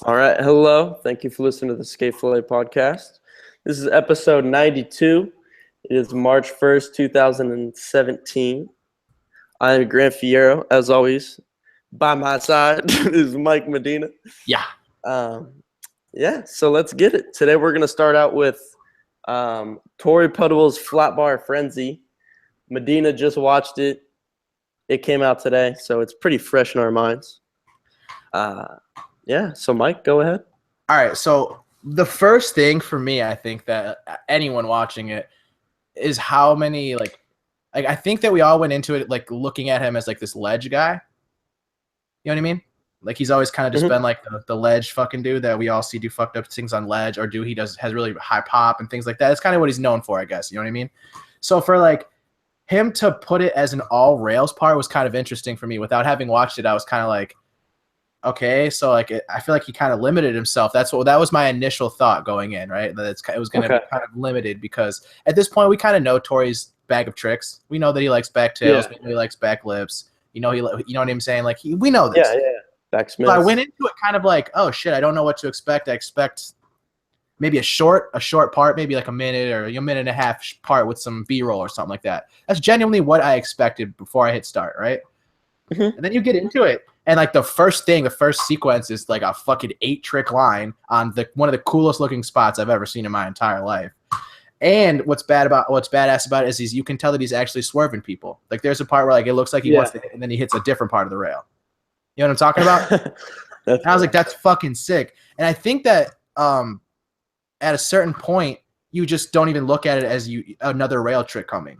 All right. Hello. Thank you for listening to the Fillet podcast. This is episode 92. It is March 1st, 2017. I am Grant Fiero, as always. By my side is Mike Medina. Yeah. So let's get it. Today we're going to start out with Torey Pudwill's Flatbar Frenzy. Medina just watched it. It came out today, so it's pretty fresh in our minds. So Mike, go ahead. All right, so the first thing for me, I think that anyone watching it is how many like I think that we all went into it like looking at him as like this ledge guy. You know what I mean? Like he's always kind of just been like the ledge fucking dude that we all see do fucked up things on ledge or has really high pop and things like that. It's kind of what he's known for, I guess. You know what I mean? So for like him to put it as an all rails part was kind of interesting for me. Without having watched it, I was kind of like, okay, so like I feel like he kind of limited himself. That was my initial thought going in, right? That it was going to be kind of limited because at this point we kind of know Torey's bag of tricks. We know that he likes back tails. We know he likes back lips. You know what I'm saying? Like we know this. Yeah. Backsmith. So I went into it kind of like, oh shit, I don't know what to expect. I expect maybe a short part, maybe like a minute or a minute and a half part with some B-roll or something like that. That's genuinely what I expected before I hit start, right? And then you get into it. And like the first sequence is like a fucking 8-trick line on one of the coolest looking spots I've ever seen in my entire life. And what's badass about it is you can tell that he's actually swerving people. Like there's a part where like it looks like he wants to hit, and then he hits a different part of the rail. You know what I'm talking about? And I was like, that's fucking sick. And I think that at a certain point, you just don't even look at it as another rail trick coming.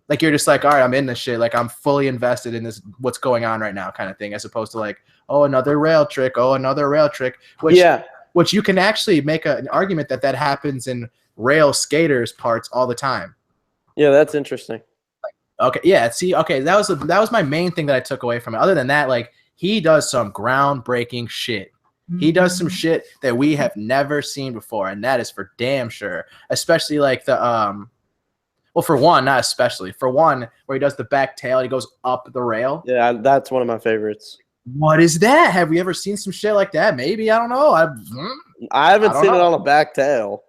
Like you're just like, all right, I'm in this shit. Like I'm fully invested in this, what's going on right now kind of thing, as opposed to like, oh, another rail trick. Which you can actually make an argument that happens in rail skaters parts all the time. Yeah, that's interesting. Okay, yeah, see, okay, that was my main thing that I took away from it. Other than that, like he does some groundbreaking shit. He does some shit that we have never seen before, and that is for damn sure. Especially like the well, for one, not especially. For one, where he does the back tail, he goes up the rail. Yeah, that's one of my favorites. What is that? Have we ever seen some shit like that? Maybe. I don't know. I haven't seen it on a back tail.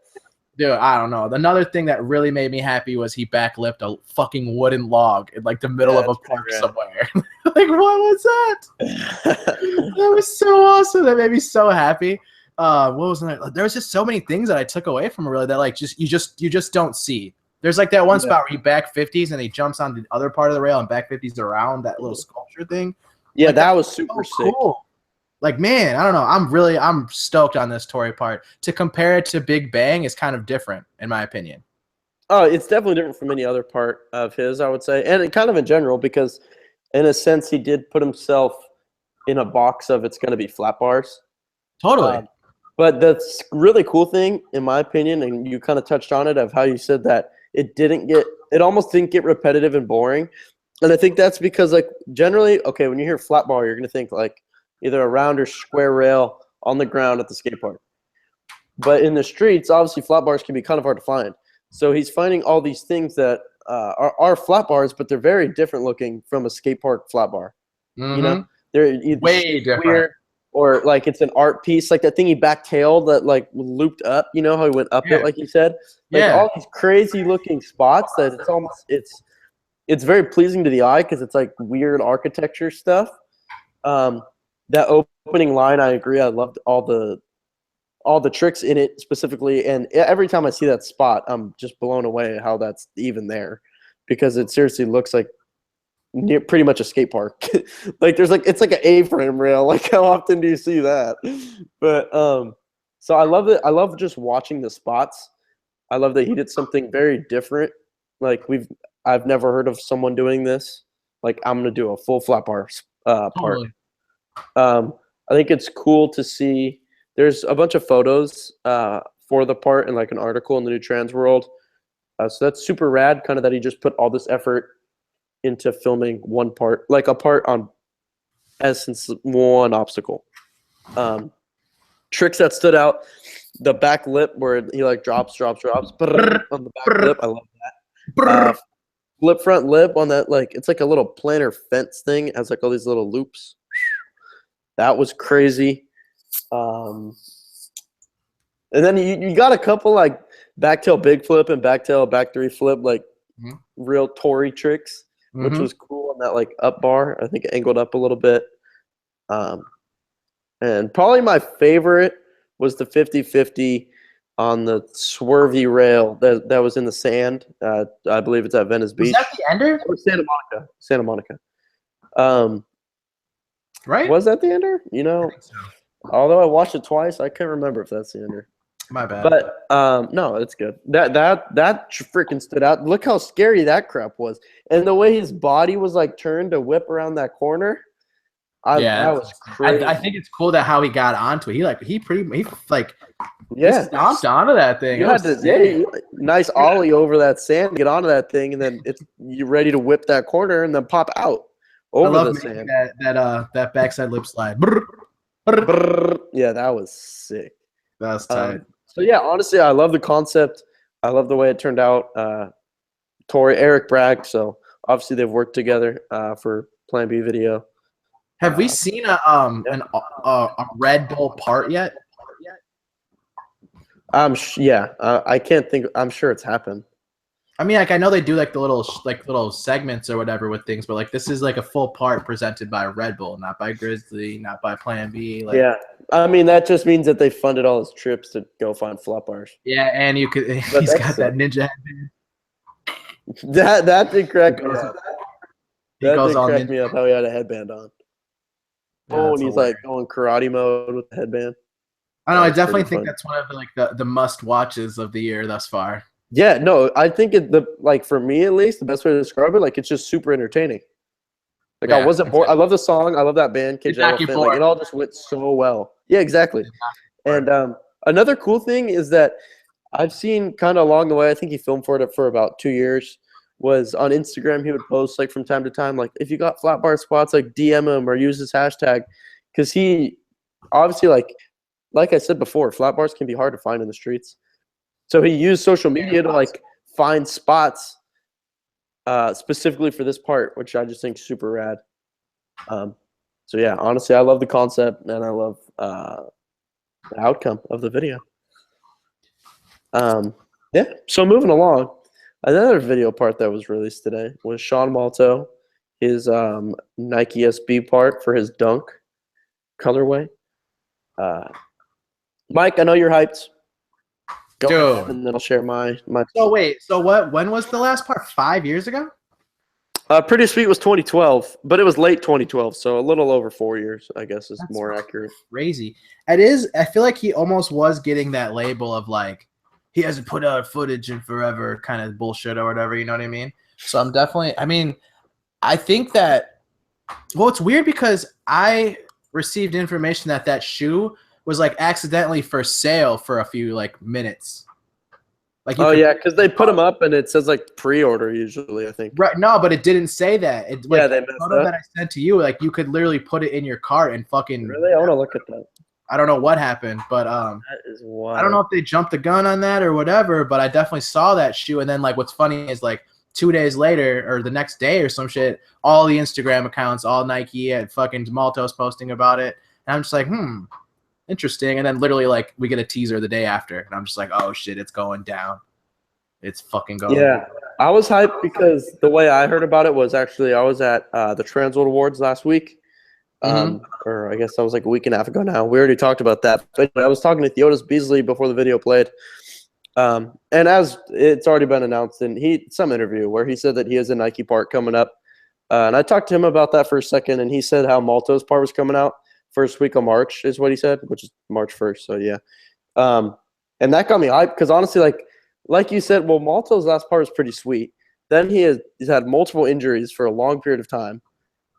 Dude, I don't know. Another thing that really made me happy was he backlipped a fucking wooden log in like the middle of a park somewhere. Like, what was that? That was so awesome. That made me so happy. What was that? There was just so many things that I took away from it, really, that like you just don't see. There's like that one spot where he back 50s and he jumps on the other part of the rail and back 50s around that little sculpture thing. Yeah, like, that was super sick. Cool. Like, man, I don't know. I'm stoked on this Torey part. To compare it to Big Bang is kind of different, in my opinion. Oh, it's definitely different from any other part of his, I would say. And kind of in general, because in a sense, he did put himself in a box of it's going to be flat bars. Totally. But the really cool thing, in my opinion, and you kind of touched on it, of how you said that it almost didn't get repetitive and boring. And I think that's because, like, generally, okay, when you hear flat bar, you're going to think, like, either a round or square rail on the ground at the skate park. But in the streets, obviously, flat bars can be kind of hard to find. So he's finding all these things that are flat bars, but they're very different looking from a skate park flat bar. Mm-hmm. You know, they're either way different. Weird, or like it's an art piece, like that thing he backtailed that like looped up. You know how he went up it, like you said. Like all these crazy looking spots that it's very pleasing to the eye because it's like weird architecture stuff. That opening line, I agree. I loved all the tricks in it specifically, and every time I see that spot, I'm just blown away at how that's even there, because it seriously looks like pretty much a skate park. Like it's like an A-frame rail. Like how often do you see that? But so I love it. I love just watching the spots. I love that he did something very different. Like I've never heard of someone doing this. Like I'm gonna do a full flat bar part. Totally. I think it's cool to see. There's a bunch of photos for the part and like an article in the New Trans World. So that's super rad, kind of that he just put all this effort into filming one part, like a part on essence one obstacle. Tricks that stood out, the back lip where he like drops on the back lip. I love that. Flip front lip on that, like it's like a little planter fence thing. It has like all these little loops. That was crazy. Um, and then you got a couple like backtail big flip and backtail back three flip, like real Torey tricks, which was cool on that like up bar. I think it angled up a little bit. And probably my favorite was the 50-50 on the swervy rail that was in the sand. I believe it's at Venice Beach. Was that the ender? Or Santa Monica. Right? Was that the ender? You know, I think so. although I watched it twice, I can't remember if that's the ender. My bad. But no, it's good. That freaking stood out. Look how scary that crap was, and the way his body was like turned to whip around that corner. That was crazy. I think it's cool that how he got onto it. He Yeah, stomped onto that thing. You had to nice ollie over that sand, get onto that thing, and then you're ready to whip that corner and then pop out over the sand. That backside lip slide. Yeah, that was sick. That was tight. So yeah, honestly, I love the concept. I love the way it turned out. Torey, Eric Bragg. So obviously they've worked together for Plan B video. Have we seen a Red Bull part yet? I can't think. I'm sure it's happened. I mean, like I know they do like the little segments or whatever with things, but like this is like a full part presented by Red Bull, not by Grizzly, not by Plan B. Like, yeah, I mean that just means that they funded all his trips to go find Flatbars. Yeah, and he's got that ninja headband. That did crack me up. That goes did on crack me up how he had a headband on. Yeah, and he's like going karate mode with the headband. I don't know. I definitely think that's one of the must watches of the year thus far. Yeah, no, I think for me at least, the best way to describe it, like it's just super entertaining. Like I wasn't bored. I love the song. I love that band, Cage Elephant. Like it all just went so well. Yeah, exactly. And another cool thing is that I've seen kind of along the way. I think he filmed for it for about 2 years. Was on Instagram. He would post like from time to time, like if you got flat bar spots, like DM him or use this hashtag, because he obviously like I said before, flat bars can be hard to find in the streets. So he used social media to like find spots specifically for this part, which I just think is super rad. So yeah, honestly, I love the concept and I love the outcome of the video. Yeah, so moving along, another video part that was released today was Sean Malto, his Nike SB part for his dunk colorway. Mike, I know you're hyped. Go ahead, and then I'll share my. So wait, so what? When was the last part? 5 years ago? Pretty Sweet was 2012, but it was late 2012, so a little over 4 years, I guess, is more accurate. Crazy. It is. I feel like he almost was getting that label of like he hasn't put out footage in forever, kind of bullshit or whatever. You know what I mean? So I'm definitely. I mean, I think that. Well, it's weird because I received information that shoe was like accidentally for sale for a few like minutes. Like because they put them up and it says like pre-order usually, I think. Right? No, but it didn't say that. They messed up. The photo that I sent to you, like you could literally put it in your cart and fucking. Really, I want to look at that. I don't know what happened, but that is wild. I don't know if they jumped the gun on that or whatever. But I definitely saw that shoe, and then like what's funny is like 2 days later or the next day or some shit, all the Instagram accounts, all Nike and fucking Malto's posting about it, and I'm just like, interesting. And then literally like we get a teaser the day after and I'm just like, oh shit, it's going down. It's fucking going down. I was hyped because the way I heard about it was actually I was at the Transworld Awards last week. Or I guess that was like a week and a half ago now. We already talked about that. But I was talking to Theodis Beasley before the video played. And as it's already been announced in some interview where he said that he has a Nike part coming up. And I talked to him about that for a second and he said how Malto's part was coming out. First week of March is what he said, which is March 1st. So, yeah. And that got me hyped because, honestly, like you said, well, Malto's last part was pretty sweet. Then he's had multiple injuries for a long period of time.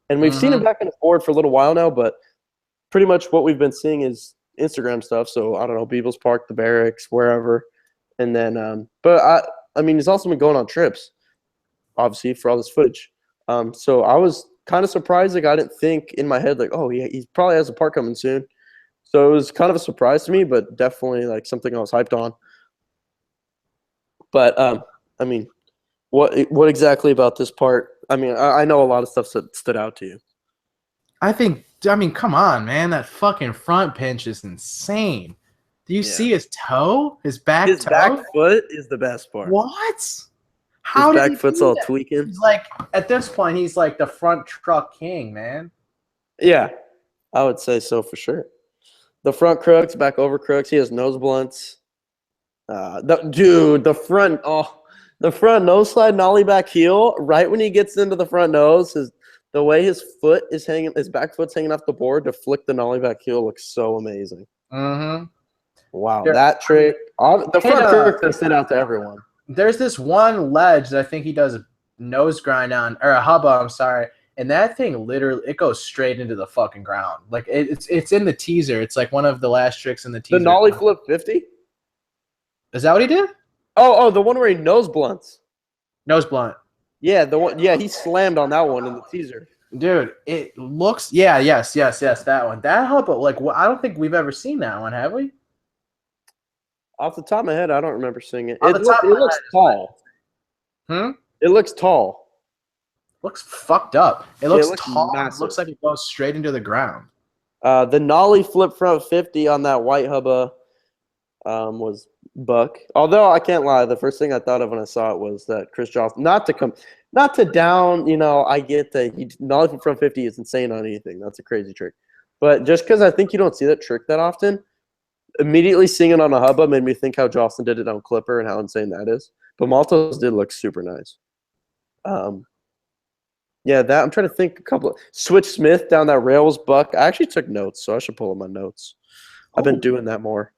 And we've seen him back and forth for a little while now, but pretty much what we've been seeing is Instagram stuff. So, I don't know, Beebles Park, the Barracks, wherever. And then, but, I mean, he's also been going on trips, obviously, for all this footage. So, I was kind of surprised. Like I didn't think in my head like, oh, he probably has a part coming soon. So it was kind of a surprise to me, but definitely like something I was hyped on. But I mean, what exactly about this part? I mean, I know a lot of stuff stood out to you. I think I mean, come on, man. That fucking front pinch is insane. Do you see his toe? His back toe? His back foot is the best part. What? His How did back he foot's do all that? tweaking. He's like, at this point, he's like the front truck king, man. Yeah, I would say so for sure. The front crooks, back over crooks. He has nose blunts. The front nose slide nollie back heel. Right when he gets into the front nose, the way his foot is hanging, his back foot's hanging off the board to flick the nollie back heel looks so amazing. Mm-hmm. Wow, that trick. The front crook can sit out to everyone. There's this one ledge that I think he does a nose grind on, or a hubba, I'm sorry. And that thing literally, it goes straight into the fucking ground. Like, it's in the teaser. It's like one of the last tricks in the teaser. The nollie flip 50? Is that what he did? Oh, the one where he nose blunts. Nose blunt. Yeah, the one. Yeah, he slammed on that one in the teaser. Dude, it looks. Yeah, yes, that one. That hubba, like, I don't think we've ever seen that one, have we? Off the top of my head, I don't remember seeing it. It looks tall. It looks tall. Looks fucked up. It looks tall. Massive. It looks like it goes straight into the ground. The nollie flip front 50 on that white hubba was buck. Although I can't lie, the first thing I thought of when I saw it was that Chris Johnson, not to down, I get that nollie flip front 50 is insane on anything. That's a crazy trick. But just because I think you don't see that trick that often, immediately seeing it on a hubba made me think how Jocelyn did it on Clipper and how insane that is. But Malto's did look super nice. Yeah, that I'm trying to think a couple. Switch Smith down that rails buck. I actually took notes, so I should pull up my notes. I've been doing that more.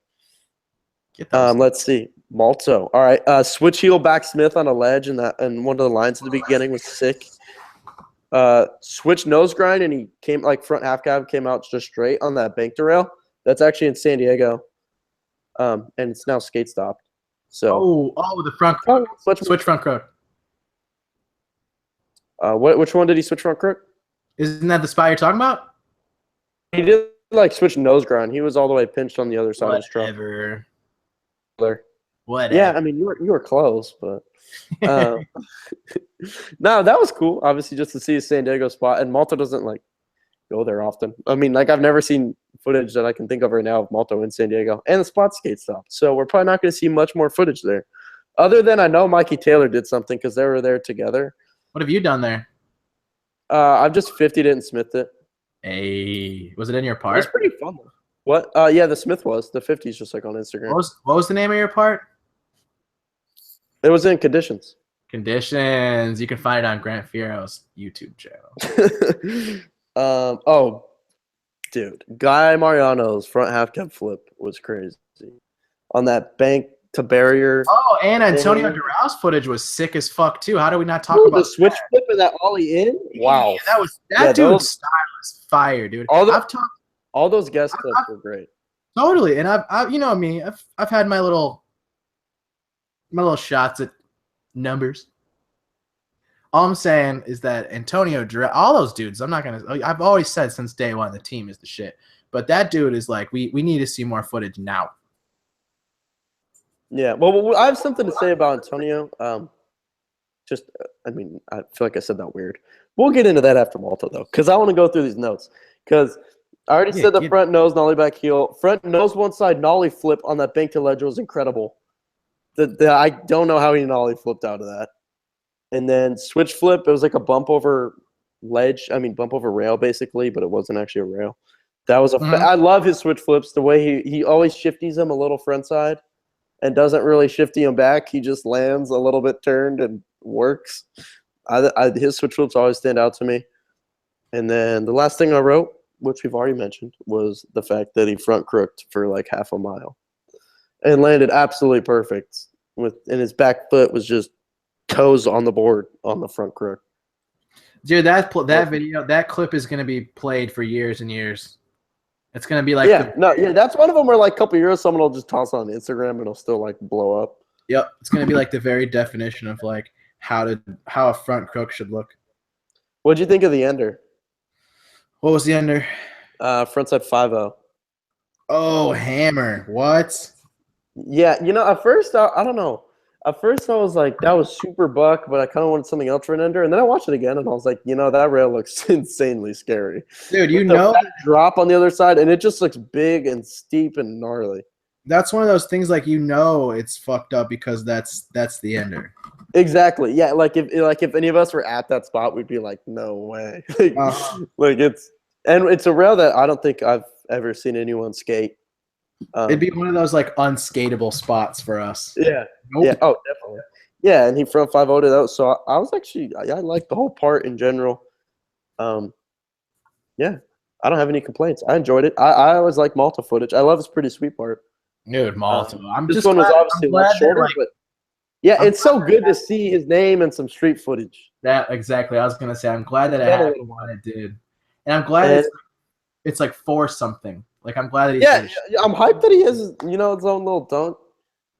Let's see. Malto. All right. Switch heel back Smith on a ledge, and one of the lines at the beginning was sick. Switch nose grind, and he came like front half cab came out just straight on that bank derail. That's actually in San Diego, and it's now skate stopped. So the front crook. Switch front crook. Which one did he switch front crook? Isn't that the spot you're talking about? He did like switch nose grind. He was all the way pinched on the other side of his truck. Whatever. Yeah, I mean you were close, but no, that was cool. Obviously, just to see a San Diego spot, and Malto doesn't like go there often. I mean, like I've never seen footage that I can think of right now of Malto in San Diego, and the spot skate stopped. So we're probably not going to see much more footage there, other than I know Mikey Taylor did something because they were there together. What have you done there? I've just 50'd it and smithed it. Hey, was it in your part? It's pretty fun. What? Yeah, the Smith was. The 50's just like on Instagram. What was the name of your part? It was in Conditions. Conditions. You can find it on Grant Fierro's YouTube channel. Dude. Guy Mariano's front half cab flip was crazy. On that bank to barrier. Oh, and Antonio Dural's footage was sick as fuck too. How do we not talk about the switch flip and that ollie in? Wow. That dude's style is fire, dude. All those guest clips were great. Totally. And I've you know me, I've had my little shots at numbers. All I'm saying is that Antonio Dural, all those dudes, I've always said since day one the team is the shit. But that dude is like, we need to see more footage now. Yeah, well, I have something to say about Antonio. I feel like I said that weird. We'll get into that after Malta, though, because I want to go through these notes. Because I already said the front nose, nollie back heel. Front nose one side, nollie flip on that bank to ledge was incredible. I don't know how he nollie flipped out of that. And then switch flip, it was like a bump over rail, basically, but it wasn't actually a rail. That was I love his switch flips, the way he always shifties them a little front side. And doesn't really shifty him back. He just lands a little bit turned and works. His switch flips always stand out to me. And then the last thing I wrote, which we've already mentioned, was the fact that he front crooked for like half a mile and landed absolutely perfect. And his back foot was just toes on the board on the front crook. Dude, that video, that clip is going to be played for years and years. It's gonna be like that's one of them where like a couple years someone will just toss it on Instagram and it'll still like blow up. Yep, it's gonna be like the very definition of like how a front crook should look. What'd you think of the ender? What was the ender? Frontside 5-0. Oh, hammer! What? Yeah, at first I don't know. At first, I was like, that was super buck, but I kind of wanted something else right under. And then I watched it again, and I was like, that rail looks insanely scary. Dude, With the drop on the other side, and it just looks big and steep and gnarly. That's one of those things like it's fucked up because that's the ender. Exactly. Yeah. Like if any of us were at that spot, we'd be like, no way. Like it's a rail that I don't think I've ever seen anyone skate. It'd be one of those like unskateable spots for us. Yeah. Nope. Yeah. Oh, definitely. Yeah, and he front 5-0'd it out. So I was actually I liked the whole part in general. Yeah. I don't have any complaints. I enjoyed it. I always like Malta footage. I love his pretty sweet part. Dude, Malta. This one was obviously much shorter, but yeah, it's so good to see his name and some street footage. That exactly. I was gonna say I'm glad that it happened when it did, and I'm glad it's like for something. Like I'm glad that he's I'm hyped that he has his own little dunk.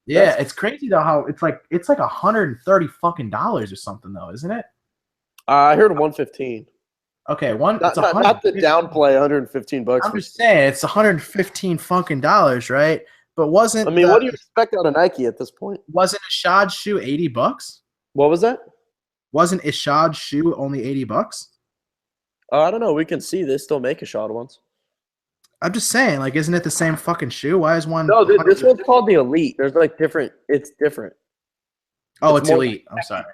Yeah, it's crazy though how it's like $130 fucking or something though, isn't it? I heard 115. Okay, not to downplay $115. I'm just saying it's $115 fucking dollars, right? But wasn't what do you expect out of Nike at this point? Wasn't Ishad's shoe $80? What was that? Wasn't Ishad's shoe only $80? I don't know. We can see they still make Ishad ones. I'm just saying, like, isn't it the same fucking shoe? Why is one? No, this one's called the Elite. There's like different. It's different. Oh, it's Elite. I'm sorry.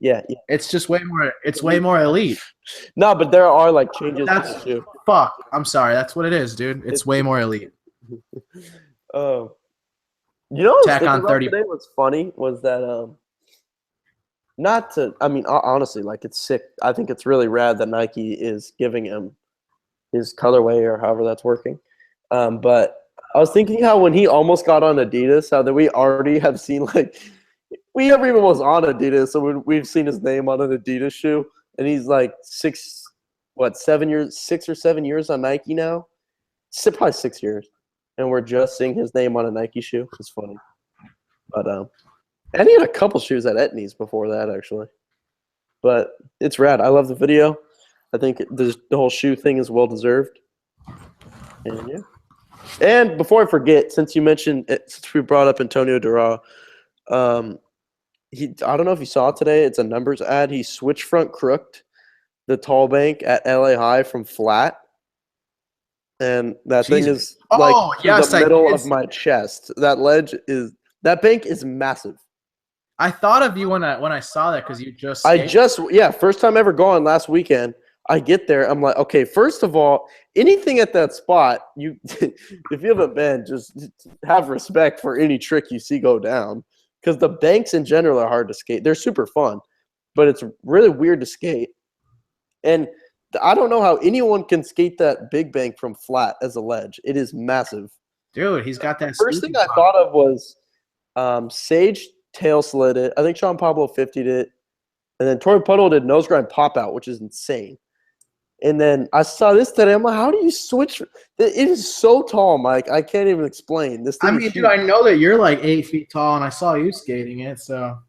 Yeah. It's just way more. It's way more elite. No, but there are like changes. To the shoe. Fuck. I'm sorry. That's what it is, dude. It's way more elite. Attack on 30 today was funny was that honestly, like it's sick. I think it's really rad that Nike is giving him his colorway or however that's working. But I was thinking how when he almost got on Adidas, how that we already have seen we never even was on Adidas, so we've seen his name on an Adidas shoe, and he's like 6 or 7 years on Nike now. Probably 6 years. And we're just seeing his name on a Nike shoe. It's funny. But and he had a couple shoes at Etnies before that, actually. But it's rad. I love the video. I think the whole shoe thing is well-deserved. And, yeah. And before I forget, since you mentioned it, since we brought up Antonio Dura, I don't know if you saw it today. It's a numbers ad. He switch front crooked the tall bank at LA High from flat. And that thing is the middle of my chest. That bank is massive. I thought of you when I saw that because you just first time ever going last weekend. I get there, I'm like, okay, first of all, anything at that spot, if you haven't been, just have respect for any trick you see go down. Because the banks in general are hard to skate. They're super fun, but it's really weird to skate. And I don't know how anyone can skate that big bank from flat as a ledge. It is massive. Dude, he's got that. First thing I thought of was Sage tail slid it. I think Sean Pablo 50'd it. And then Torey Pudwill did nose grind pop out, which is insane. And then I saw this today. I'm like, how do you switch? It is so tall, Mike. I can't even explain. Dude, I know that you're like 8 feet tall, and I saw you skating it, so.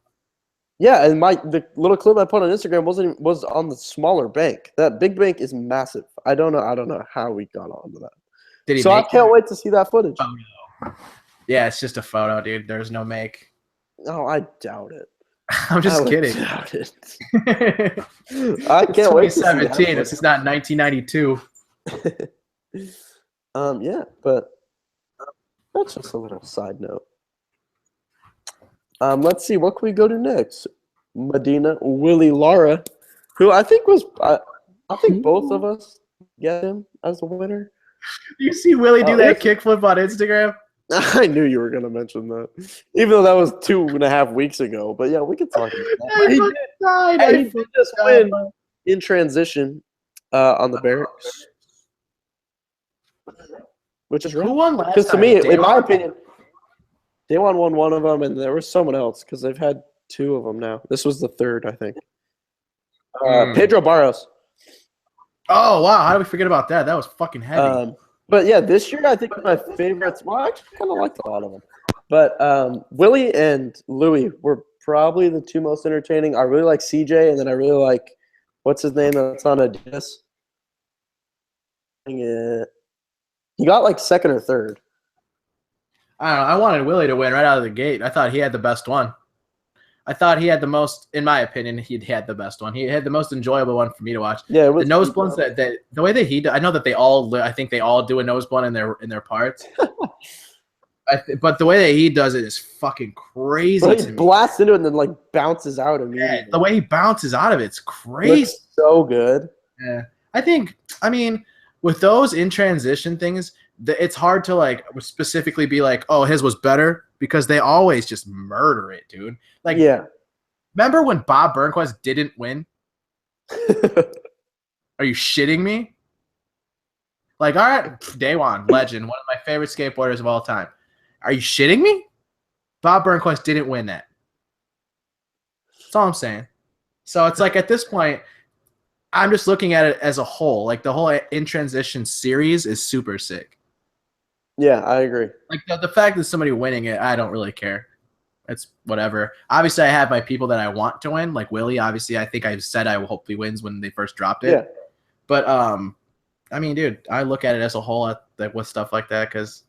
Yeah, and the little clip I put on Instagram was on the smaller bank. That big bank is massive. I don't know how we got onto that. I can't wait to see that footage. Oh, no. Yeah, it's just a photo, dude. There's no make. No, I doubt it. I'm just kidding. Doubt it. I can't wait. 2017. This is not 1992. Yeah, but that's just a little side note. Let's see, what can we go to next? Medina, Willy Lara, who I think I think both of us get him as the winner. You see Willy do that kickflip on Instagram? I knew you were going to mention that, even though that was 2.5 weeks ago. But yeah, we could talk about that. He did just win in transition on the barracks, which is right. Who won last time? Because to me, in my opinion, Daewon won one of them, and there was someone else because they've had 2 of them now. This was the 3rd, I think. Pedro Barros. Oh, wow. How did we forget about that? That was fucking heavy. But, yeah, this year I think my favorites – well, I actually kind of liked a lot of them. But Willie and Louis were probably the 2 most entertaining. I really like CJ, and then I really like – what's his name that's on Adidas? He got, like, 2nd or 3rd. I don't know. I wanted Willie to win right out of the gate. I thought he had the best one. I thought he had the most, in my opinion, he had the best one. He had the most enjoyable one for me to watch. Yeah, it was the nose blunts that the way that he did, I know that I think they all do a nose blunt in their parts. But the way that he does it is fucking crazy. But he blasts into it and then like bounces out immediately. Yeah, the way he bounces out of it's crazy. Looks so good. Yeah, I mean, with those in transition things, it's hard to like specifically be like, oh, his was better because they always just murder it, dude. Like, yeah. Remember when Bob Burnquist didn't win? Are you shitting me? Like, all right, Daywan, legend, one of my favorite skateboarders of all time. Are you shitting me? Bob Burnquist didn't win that. That's all I'm saying. So it's like at this point, I'm just looking at it as a whole. Like the whole In Transition series is super sick. Yeah, I agree. Like the fact that somebody winning it, I don't really care. It's whatever. Obviously, I have my people that I want to win. Like Willy, obviously, I think I've said I will hopefully wins when they first dropped it. Yeah. But I mean, dude, I look at it as a whole with stuff like that because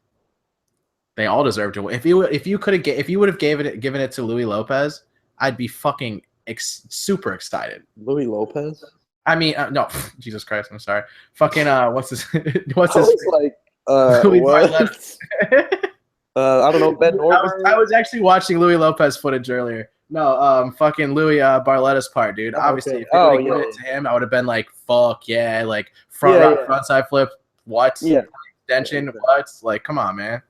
they all deserve to win. If you would have given it to Louis Lopez, I'd be fucking super excited. Louis Lopez? I mean, no, Jesus Christ, I'm sorry. Fucking what's his like Louis what? I don't know, Ben Norberg? I was actually watching Louis Lopez footage earlier. No, fucking Louis Barletta's part, dude. Obviously, if they give it to him, I would have been like, fuck yeah, like front side flip, what? Yeah. Extension, what? Like, come on, man.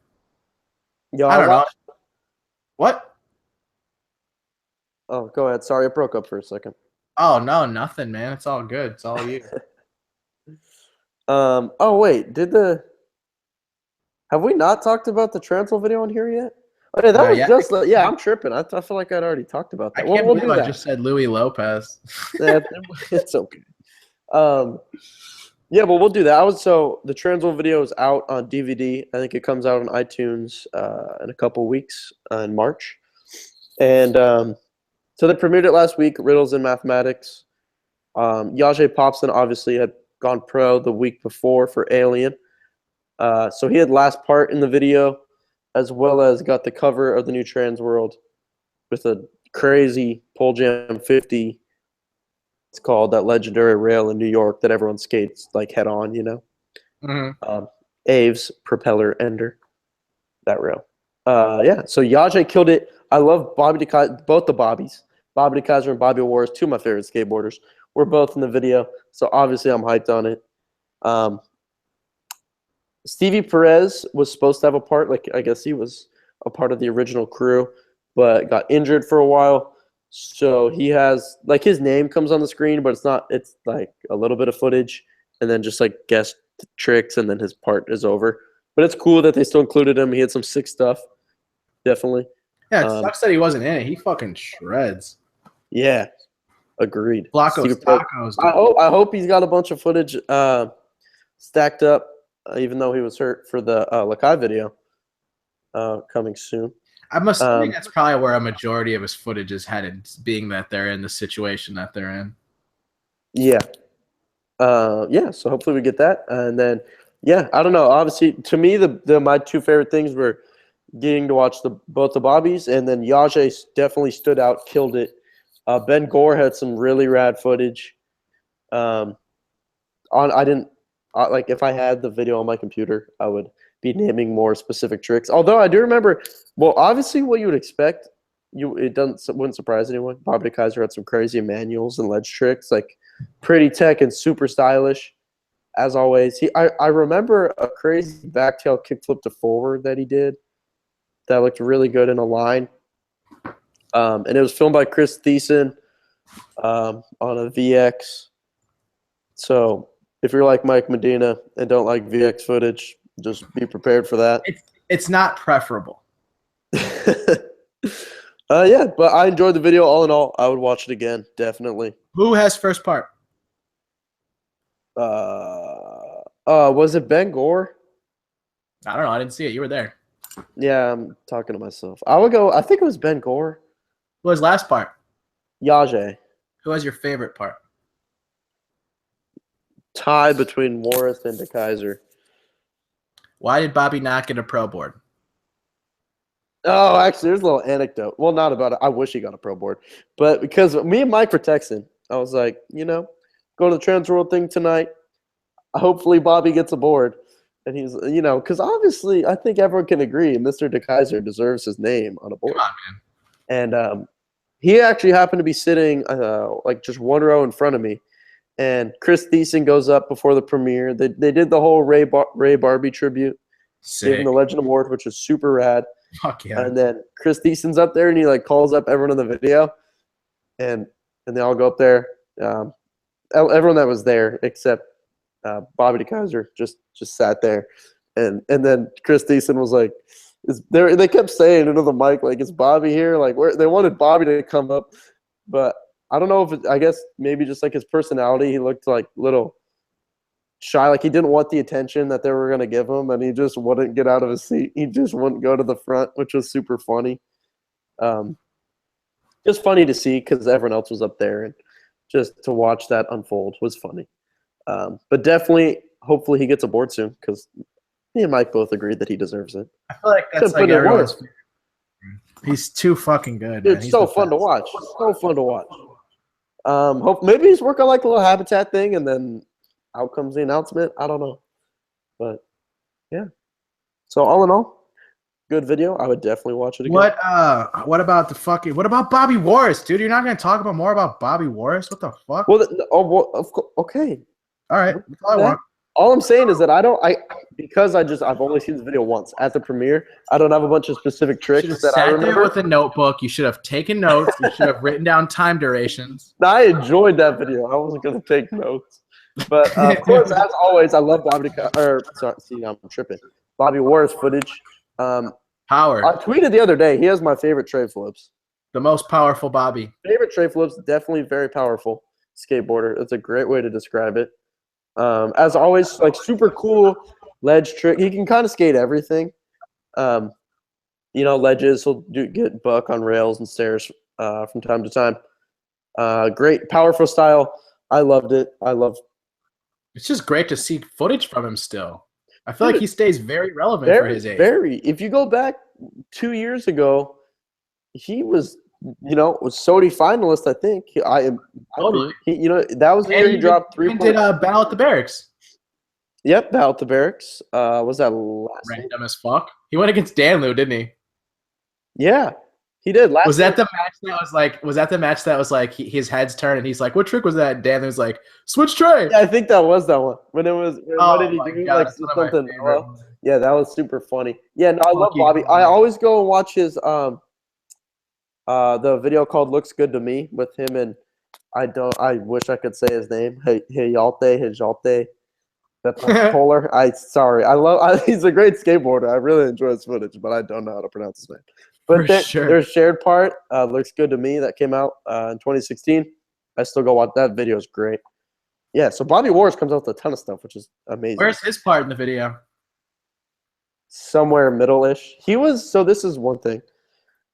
Yo, I don't know. What? Oh, go ahead. Sorry, it broke up for a second. Oh no, nothing, man. It's all good. It's all you. Oh wait, have we not talked about the Transworld video on here yet? Okay, that was just I'm tripping. I feel like I'd already talked about that. I can't believe I just said Louis Lopez. It's okay. Yeah, but we'll do that. So the Transworld video is out on DVD. I think it comes out on iTunes in a couple weeks in March. And so they premiered it last week, Riddles and Mathematics. Yaje Popson obviously had gone pro the week before for Alien. So he had last part in the video, as well as got the cover of the new Transworld with a crazy Pole Jam 50. It's called that legendary rail in New York that everyone skates like head on, you know. Mm-hmm. Aves propeller ender, that rail. Yeah. So Yaje killed it. I love Bobby DeKaiser, both the Bobbies, Bobby DeKaiser and Bobby Wars, two of my favorite skateboarders. We're both in the video, so obviously I'm hyped on it. Stevie Perez was supposed to have a part. Like, I guess he was a part of the original crew, but got injured for a while. So he has, like, his name comes on the screen, but it's like a little bit of footage and then just like guest tricks, and then his part is over. But it's cool that they still included him. He had some sick stuff. Definitely. Yeah, it sucks that he wasn't in it. He fucking shreds. Yeah. Agreed. Flacco's tacos. I hope he's got a bunch of footage stacked up, even though he was hurt for the Lakai video coming soon. I must think that's probably where a majority of his footage is headed, being that they're in the situation that they're in. Yeah. Yeah, so hopefully we get that. And then, yeah, I don't know. Obviously, to me, my two favorite things were getting to watch both the Bobbies, and then Yaje definitely stood out, killed it. Ben Gore had some really rad footage. If I had the video on my computer, I would be naming more specific tricks. Although I do remember, well, obviously what you would expect, wouldn't surprise anyone. Bobby DeKaiser had some crazy manuals and ledge tricks, like pretty tech and super stylish, as always. I remember a crazy backtail kickflip to forward that he did that looked really good in a line. And it was filmed by Chris Thiessen on a VX. So if you're like Mike Medina and don't like VX footage, just be prepared for that. It's not preferable. Yeah, but I enjoyed the video. All in all, I would watch it again, definitely. Who has first part? Was it Ben Gore? I don't know. I didn't see it. You were there. Yeah, I'm talking to myself. I think it was Ben Gore. Who was last part? Yaje. Who has your favorite part? Tie between Morris and DeKaiser. Why did Bobby not get a pro board? Oh, actually, there's a little anecdote. Well, not about it. I wish he got a pro board, but because me and Mike were texting, I was like, go to the Trans World thing tonight. Hopefully, Bobby gets a board. And he's, because obviously, I think everyone can agree, Mr. DeKaiser deserves his name on a board. Come on, man. And he actually happened to be sitting like just one row in front of me. And Chris Thiessen goes up before the premiere. They did the whole Ray Barbie tribute. Sick. Gave him the Legend Award, which was super rad. Fuck yeah. And then Chris Thiessen's up there, and he like calls up everyone in the video, and they all go up there. Everyone that was there except Bobby DeKaiser just sat there, and then Chris Thiessen was like, they kept saying into the mic like, "Is Bobby here?" Like, they wanted Bobby to come up, but I don't know if I guess maybe just like his personality, he looked like little shy, like he didn't want the attention that they were going to give him, and he just wouldn't get out of his seat. He just wouldn't go to the front, which was super funny. Just funny to see because everyone else was up there, and just to watch that unfold was funny. But definitely, hopefully he gets a board soon because me and Mike both agreed that he deserves it. I feel like that's like everyone's favorite. He's too fucking good. Dude, it's so fun to watch. So fun to watch. Hope maybe he's working on like a little habitat thing, and then out comes the announcement. I don't know, but yeah. So all in all, good video. I would definitely watch it again. What about what about Bobby Warris, dude? You're not gonna talk about more about Bobby Warris? What the fuck? Well, okay. All right. That's all I want. All I'm saying is that I've only seen this video once at the premiere. I don't have a bunch of specific tricks that I remember. Sat there with a notebook. You should have taken notes. You should have written down time durations. I enjoyed that video. I wasn't gonna take notes, but of course, as always, I love Bobby Warris footage. Power. I tweeted the other day. He has my favorite tray flips. The most powerful Bobby. Favorite tray flips, definitely very powerful skateboarder. That's a great way to describe it. As always, like super cool ledge trick. He can kind of skate everything. Ledges. He'll get buck on rails and stairs from time to time. Great, powerful style. I loved it. It's just great to see footage from him still. I feel like he stays very relevant for his age. Very. If you go back 2 years ago, he was, was SOTY finalist. I think Totally. That was the year he dropped 3 points. He did Battle at the Barracks. Yep, Battle at the Barracks. Was that last? Random as fuck. He went against Danlu, didn't he? Yeah, he did. Was that the match that was like his head's turned and he's like, "What trick was that?" And Dan was like, "Switch tray." Yeah, I think that was that one. When it was, what did he do? God, like something. Yeah, that was super funny. Yeah, no, I love Bobby. I always go and watch his the video called "Looks Good to Me" with him, and I wish I could say his name. Hejalte. That's Polar. He's a great skateboarder. I really enjoy his footage, but I don't know how to pronounce his name. But there's Shared Part, Looks Good to Me, that came out in 2016. I still go watch that video. Is great. Yeah, so Bobby Warris comes out with a ton of stuff, which is amazing. Where's his part in the video? Somewhere middle-ish. So this is one thing,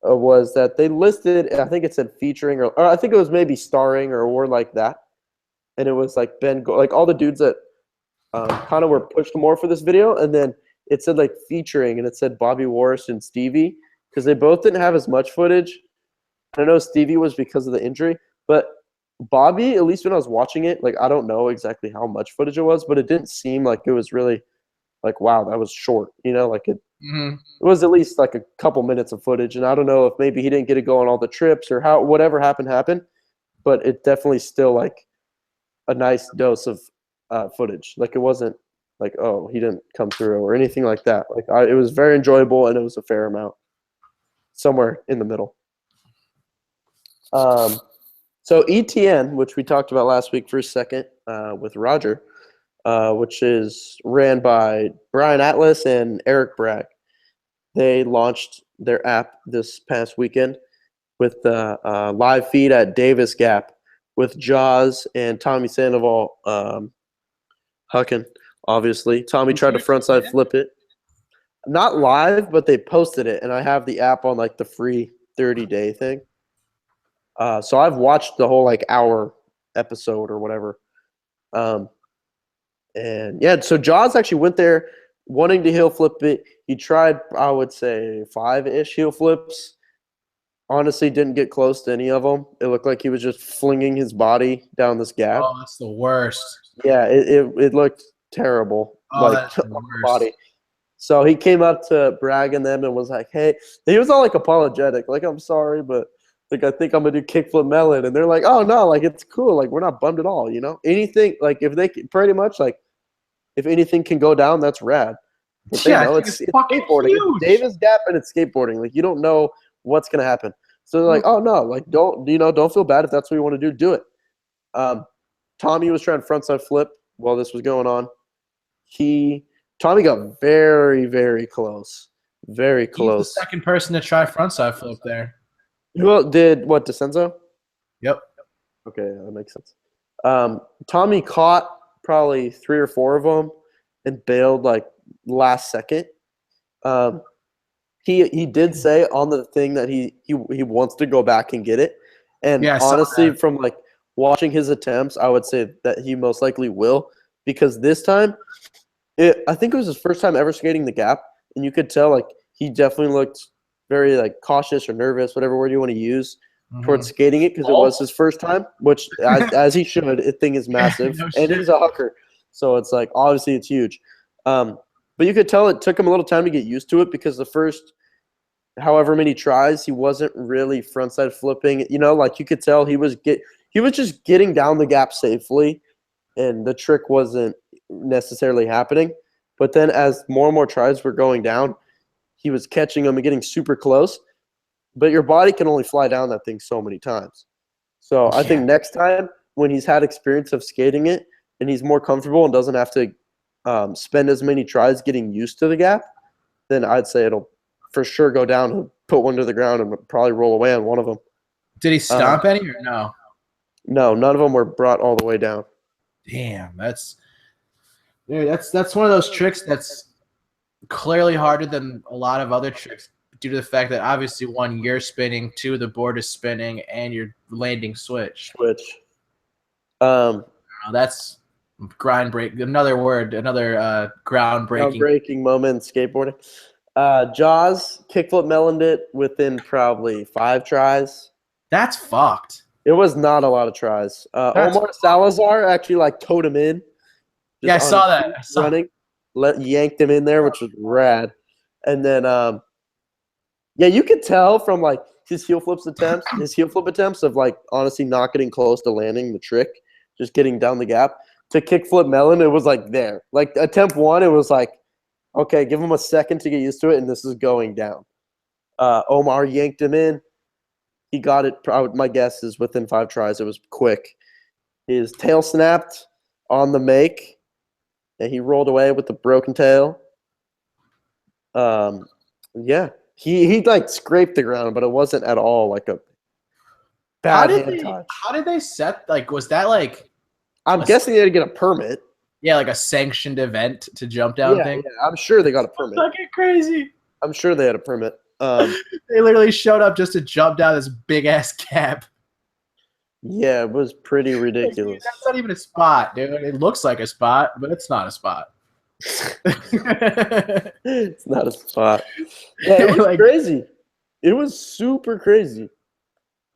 was that they listed, I think it said featuring, or I think it was maybe starring or like that. And it was like like all the dudes that kind of were pushed more for this video. And then it said like featuring, and it said Bobby Warris and Stevie, because they both didn't have as much footage. I know Stevie was because of the injury, but Bobby, at least when I was watching it, like I don't know exactly how much footage it was, but it didn't seem like it was really like, wow, that was short, like it was at least like a couple minutes of footage. And I don't know if maybe he didn't get to go on all the trips or whatever happened, but it definitely still like a nice dose of footage. Like it wasn't like, oh, he didn't come through or anything like that. Like it was very enjoyable, and it was a fair amount. Somewhere in the middle. So ETN, which we talked about last week for a second with Roger, which is ran by Brian Atlas and Eric Bragg. They launched their app this past weekend with the live feed at Davis Gap with Jaws and Tommy Sandoval hucking, obviously. Tommy tried to frontside flip it. Not live, but they posted it, and I have the app on like the free 30-day thing. So I've watched the whole like hour episode or whatever. And yeah, so Jaws actually went there wanting to heel flip it. He tried, I would say, 5-ish heel flips. Honestly, didn't get close to any of them. It looked like he was just flinging his body down this gap. Oh, that's the worst. Yeah, it looked terrible. Oh, Like that's the on the worst. body. So he came up to Bragg and them and was like, "Hey," he was all like apologetic, like, "I'm sorry, but like I think I'm gonna do kickflip melon." And they're like, "Oh no, like it's cool, like we're not bummed at all, you know. Anything like if they pretty much like if anything can go down, that's rad." But they know it's skateboarding, huge. it's Davis Gap, and it's skateboarding. Like you don't know what's gonna happen. So they're like, "Oh no, like don't feel bad if that's what you want to do. Do it." Tommy was trying frontside flip while this was going on. Tommy got very, very close. Very close. He's the second person to try frontside flip there. Who did what, DeCenzo? Yep. Okay, that makes sense. Tommy caught probably 3 or 4 of them and bailed like last second. He did say on the thing that he wants to go back and get it. And Yeah, honestly, from like watching his attempts, I would say that he most likely will, because this time, I think it was his first time ever skating the gap, and you could tell like he definitely looked very like cautious or nervous, whatever word you want to use, towards skating it, because it was his first time, which as he should. The thing is massive, and he's a hooker, so it's like obviously it's huge. But you could tell it took him a little time to get used to it, because the first however many tries he wasn't really frontside flipping. You know, like you could tell he was just getting down the gap safely, and the trick wasn't necessarily happening. But then as more and more tries were going down, he was catching them and getting super close. But your body can only fly down that thing so many times. So I think next time when he's had experience of skating it and he's more comfortable and doesn't have to spend as many tries getting used to the gap, then I'd say it'll for sure go down. He'll put one to the ground and probably roll away on one of them. Did he stomp any or no? No, none of them were brought all the way down. Damn, that's one of those tricks that's clearly harder than a lot of other tricks due to the fact that obviously 1, you're spinning, 2, the board is spinning, and you're landing switch. That's groundbreaking. Another groundbreaking moment in skateboarding. Jaws kickflip meloned it within probably 5 tries. That's fucked. It was not a lot of tries. Omar Salazar actually like towed him in. Yeah, I saw that. Running, yanked him in there, which was rad. And then, you could tell from like his heel flip attempts of like honestly not getting close to landing the trick, just getting down the gap. To kickflip melon, it was like there. Like attempt 1, it was like, okay, give him a second to get used to it, and this is going down. Omar yanked him in. He got it. My guess is within 5 tries. It was quick. His tail snapped on the make, and he rolled away with the broken tail. He like scraped the ground, but it wasn't at all like a bad hand touch. How did they set? Like, was that like? I'm guessing they had to get a permit. Yeah, like a sanctioned event to jump down thing. Yeah, I'm sure they got a permit. Fucking crazy. I'm sure they had a permit. They literally showed up just to jump down this big ass gap. Yeah, it was pretty ridiculous. That's not even a spot, dude. It looks like a spot, but it's not a spot. It's not a spot. Yeah, it was crazy. It was super crazy.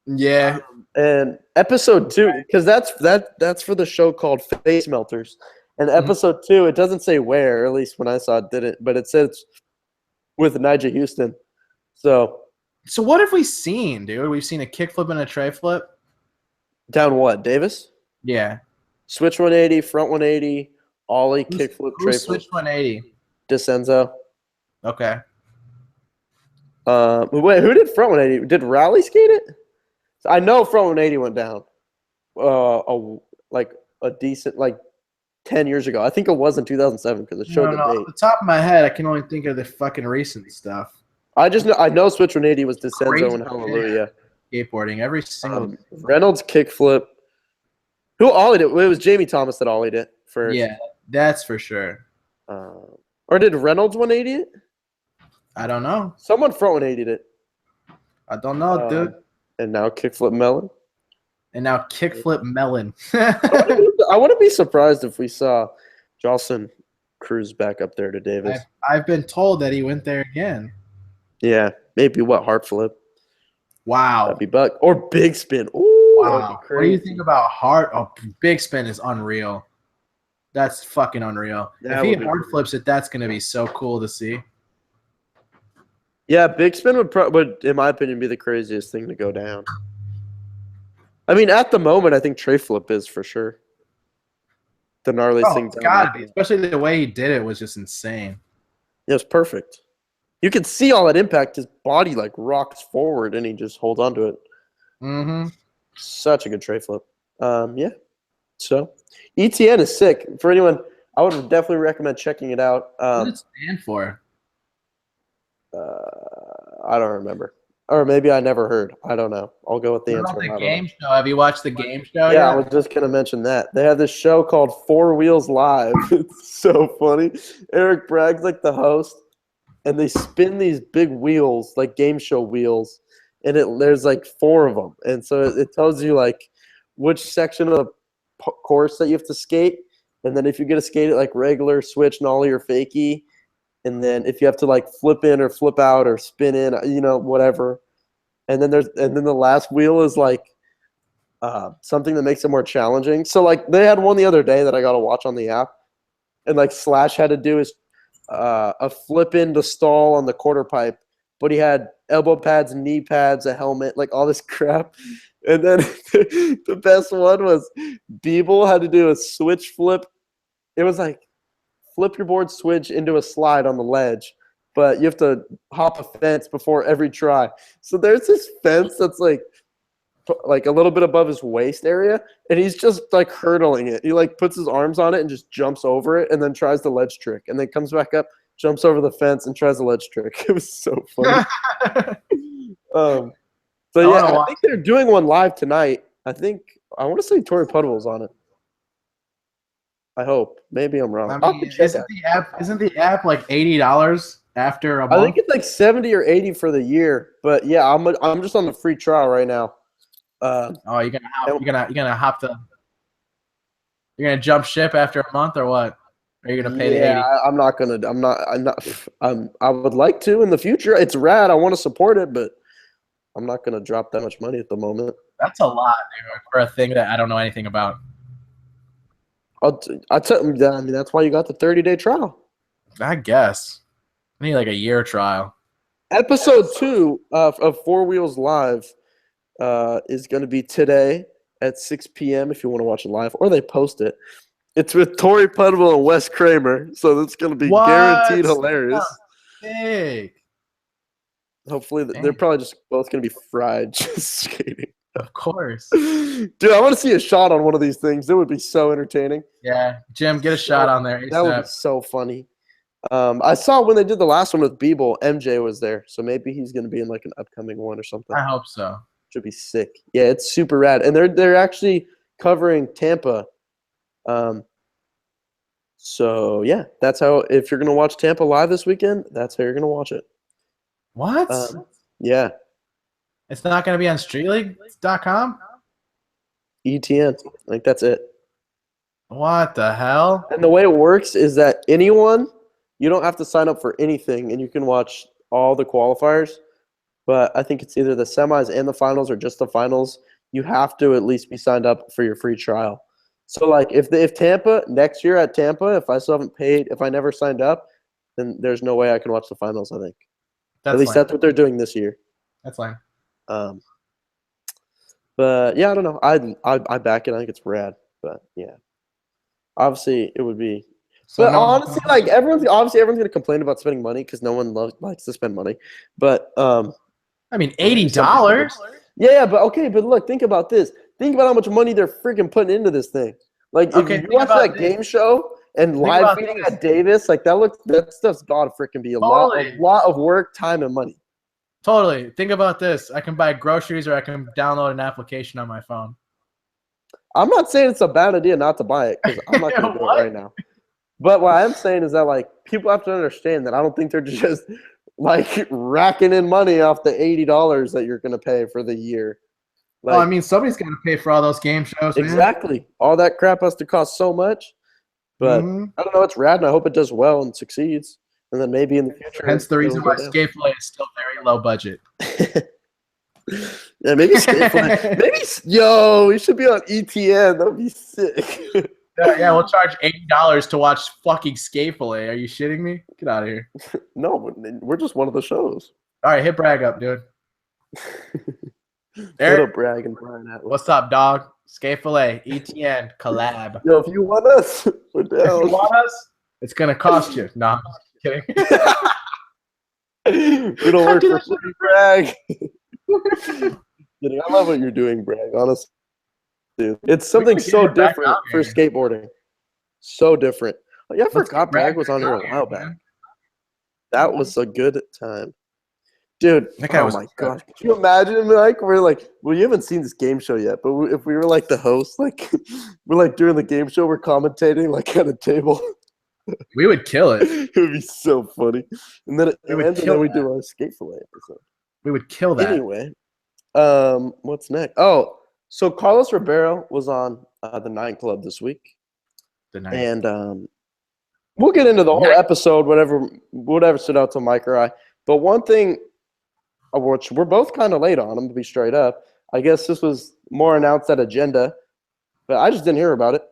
Yeah. And episode 2, because that's for the show called Face Melters. And episode 2, it doesn't say where, or at least when I saw it didn't, but it says with Nigel Houston. So what have we seen, dude? We've seen a kickflip and a tray flip. Down what? Davis? Yeah. Switch 180, front 180, ollie, kickflip, tray flip. Switch 180. DeCenzo. Okay. Wait, who did front 180? Did Rowley skate it? I know front 180 went down. Like a decent 10 years ago. I think it was in 2007 because it showed the date. Off the top of my head, I can only think of the fucking recent stuff. I know Switch 180 was DeCenzo and Hallelujah. Skateboarding every single. Reynolds kickflip. Who ollied it? It was Jamie Thomas that ollied it first. Yeah, that's for sure. Or did Reynolds 180 it? I don't know. Someone front 180 it. I don't know, dude. And now kickflip melon. I wouldn't be surprised if we saw Jolson cruise back up there to Davis. I've been told that he went there again. Yeah, maybe heart flip. Wow. That'd be buck or big spin. Ooh, wow. What do you think about heart? Oh, big spin is unreal. That's fucking unreal. If he hard flips it, that's gonna be so cool to see. Yeah, big spin would, in my opinion, be the craziest thing to go down. I mean, at the moment, I think tray flip is for sure the gnarliest thing. It's gotta be, especially the way he did it was just insane. It was perfect. You could see all that impact. His body like rocks forward, and he just holds onto it. Mm-hmm. Such a good tray flip. Yeah. So, ETN is sick. For anyone, I would definitely recommend checking it out. What does it stand for? I don't remember. Or maybe I never heard. I don't know. I'll go with the answer. What about the game show? Have you watched the game show? Yeah, I was just going to mention that. They have this show called Four Wheels Live. It's so funny. Eric Bragg's like the host, and they spin these big wheels, like game show wheels, and there's like 4 of them. And so it tells you like which section of the course that you have to skate, and then if you get to skate it like regular, switch, nollie, or fakie, and then if you have to like flip in or flip out or spin in, whatever. And then the last wheel is like something that makes it more challenging. So like they had one the other day that I got to watch on the app, and like Slash had to do his a flip into stall on the quarter pipe, but he had elbow pads, knee pads, a helmet, like all this crap. And then the best one was Biebel had to do a switch flip. It was like flip your board switch into a slide on the ledge, but you have to hop a fence before every try. So there's this fence that's like a little bit above his waist area, and he's just like hurdling it. He like puts his arms on it and just jumps over it and then tries the ledge trick, and then comes back up, jumps over the fence and tries the ledge trick. It was so funny. So yeah, I think they're doing one live tonight. I want to say Torey Pudwill's on it. I hope. Maybe I'm wrong. I mean, isn't the app like $80 after a month? I think it's like 70 or 80 for the year. But yeah, I'm just on the free trial right now. You're gonna jump ship after a month or what? Are you gonna pay the 80? I would like to in the future. It's rad. I want to support it, but I'm not gonna drop that much money at the moment. That's a lot, dude, for a thing that I don't know anything about. I mean, that's why you got the 30-day trial. I guess. I need like a year trial. Episode 2 of Four Wheels Live is going to be today at 6 p.m. if you want to watch it live, or they post it. It's with Torey Pudwill and Wes Kramer, so that's going to be guaranteed hilarious. Big. Hopefully, they're probably just both going to be fried just skating. Of course. Dude, I want to see a shot on one of these things. It would be so entertaining. Yeah, Jim, get a shot on there. That would be so funny. I saw when they did the last one with Biebel, MJ was there, so maybe he's going to be in like an upcoming one or something. I hope so. Should be sick. Yeah, it's super rad, and they're actually covering Tampa. So yeah, that's how. If you're going to watch Tampa live this weekend, that's how you're going to watch it. What? Yeah. It's not going to be on StreetLeague.com? ETN. I think that's it. What the hell? And the way it works is that you don't have to sign up for anything, and you can watch all the qualifiers. But I think it's either the semis and the finals or just the finals. You have to at least be signed up for your free trial. So, like, if Tampa, next year at Tampa, if I still haven't paid, if I never signed up, then there's no way I can watch the finals, I think. At least that's what they're doing this year. That's fine. But yeah, I don't know. I back it. I think it's rad. But yeah, obviously it would be. But honestly, like everyone's gonna complain about spending money because no one likes to spend money. But I mean, $80. Yeah, but okay. But look, think about this. Think about how much money they're freaking putting into this thing. Like if you watch that game show and live feeding at Davis, like that stuff's gotta freaking be a lot of work, time, and money. Totally. Think about this. I can buy groceries or I can download an application on my phone. I'm not saying it's a bad idea not to buy it because I'm not going to do it right now. But what I'm saying is that, like, people have to understand that I don't think they're just, like, racking in money off the $80 that you're going to pay for the year. Like, I mean, somebody's got to pay for all those game shows, man. Exactly. All that crap has to cost so much. But I don't know. It's rad, and I hope it does well and succeeds. And then maybe in the future. Hence the reason why Skate Fillet is still very low budget. Yeah, maybe Skate Fillet. We should be on ETN. That would be sick. Yeah, we'll charge $80 to watch fucking Skate Fillet. Are you shitting me? Get out of here. No, we're just one of the shows. All right, hit Bragg up, dude. Hit up Bragg and Brian Atlas. What's up, dog? Skate Fillet, ETN, collab. Yo, if you want us, we're down. If you want us, it's going to cost you. No, I'm just kidding. We don't work for free, Bragg. I love what you're doing, Bragg, honestly. Dude, it's something so different for skateboarding. So different. Oh, yeah, I forgot Bragg was on here a while back. That was a good time. Dude, oh my gosh. Can you imagine, like, we're like, well, you haven't seen this game show yet, but if we were like the host, like, we're like during the game show, we're commentating like at a table. We would kill it. It would be so funny. And then it ends, and then we do our Skate Fillet episode. We would kill that. Anyway, what's next? Oh, so Carlos Ribiero was on the 9 Club this week. The 9. And we'll get into the whole episode, whatever stood out to Mike or I. But one thing, which we're both kind of late on, I'm to be straight up. I guess this was more announced at Agenda, but I just didn't hear about it.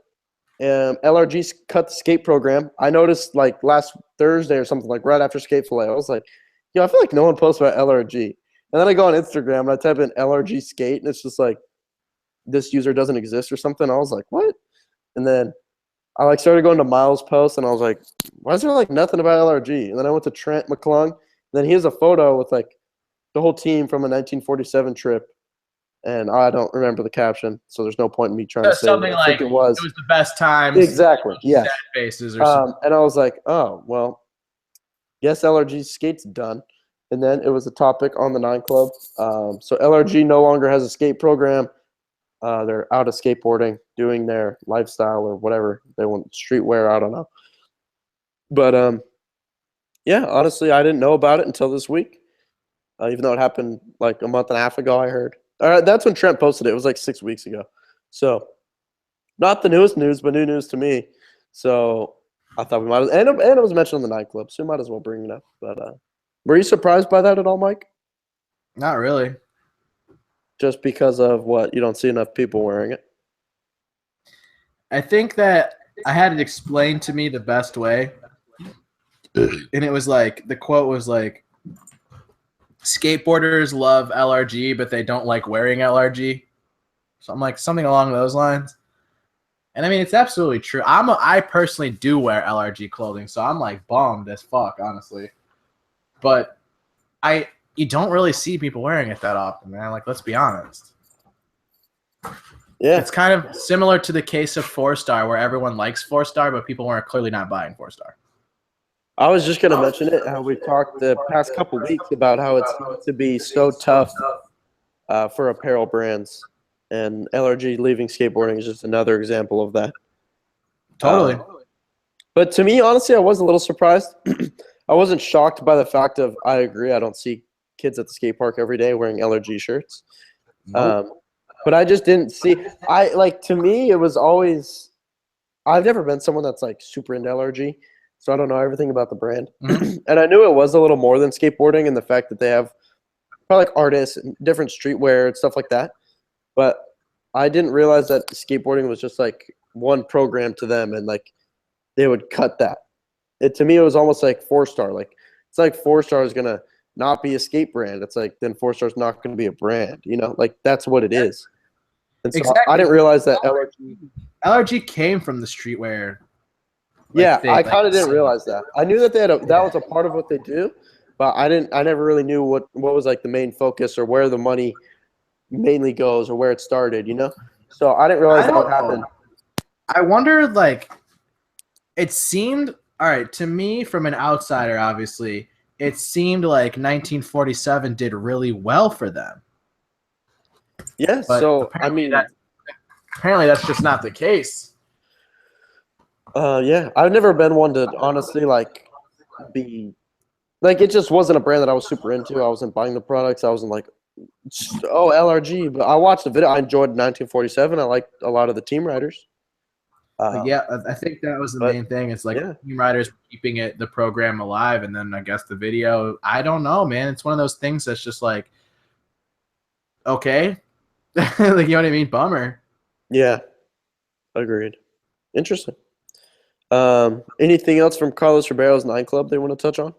LRG cut the skate program. I noticed like last Thursday or something, like right after Skate Fillet. I was like, I feel like no one posts about LRG. And then I go on Instagram and I type in LRG skate, and it's just like, this user doesn't exist or something. I was like, what? And then I like started going to Miles' post, and I was like, why is there like nothing about LRG? And then I went to Trent McClung, and then he has a photo with like the whole team from a 1947 trip, and I don't remember the caption, so there's no point in me trying to say something like it was the best times. Exactly. Yeah. Sad faces or something. And I was like, oh well, yes, LRG skate's done. And then it was a topic on the 9 Club. So LRG no longer has a skate program. They're out of skateboarding, doing their lifestyle or whatever they want, streetwear. I don't know. But yeah, honestly, I didn't know about it until this week. Even though it happened like a month and a half ago, I heard. All right, that's when Trent posted it. It was like 6 weeks ago. So not the newest news, but new news to me. So I thought we might have, and it was mentioned on the 9 Club, so we might as well bring it up. But were you surprised by that at all, Mike? Not really. Just because of what? You don't see enough people wearing it? I think that I had it explained to me the best way. And it was like, the quote was like, skateboarders love LRG, but they don't like wearing LRG. So I'm like, something along those lines. And I mean, it's absolutely true. I personally do wear LRG clothing, so I'm like bummed as fuck, honestly. But you don't really see people wearing it that often, man. Like, let's be honest. Yeah. It's kind of similar to the case of 4-Star, where everyone likes 4-Star, but people are clearly not buying 4-Star. I was just going to mention it, how we talked the past couple weeks about how it's going to be so tough for apparel brands. And LRG leaving skateboarding is just another example of that. Totally. But to me, honestly, I was a little surprised. I wasn't shocked by the fact of, I agree, I don't see kids at the skate park every day wearing LRG shirts. Nope. But I just didn't see, to me, it was always, I've never been someone that's like super into LRG, so I don't know everything about the brand. Mm-hmm. And I knew it was a little more than skateboarding, and the fact that they have probably like artists and different streetwear and stuff like that. But I didn't realize that skateboarding was just like one program to them, and like they would cut that. To me, it was almost like 4-Star. Like, it's like 4-Star is going to not be a skate brand. It's like, then 4-Star is not going to be a brand, you know? Like, that's what it is. And so exactly. I didn't realize that LRG came from the streetwear. Yeah, I kind of didn't realize that. I knew that they had that was a part of what they do, but I never really knew what was like the main focus or where the money mainly goes or where it started, you know? So I didn't realize that happened. I wonder, like, it seemed, all right, to me, from an outsider, obviously, it seemed like 1947 did really well for them. Yes, but so, I mean... apparently that's just not the case. Yeah, I've never been one to honestly, like, be... Like, it just wasn't a brand that I was super into. I wasn't buying the products. I wasn't like, oh, LRG. But I watched the video. I enjoyed 1947. I liked a lot of the team riders. Yeah, I think that was the main thing. It's like team riders keeping the program alive, and then I guess the video. I don't know, man. It's one of those things that's just like, okay, like you know what I mean? Bummer. Yeah, agreed. Interesting. Anything else from Carlos Ribeiro's 9 Club they want to touch on?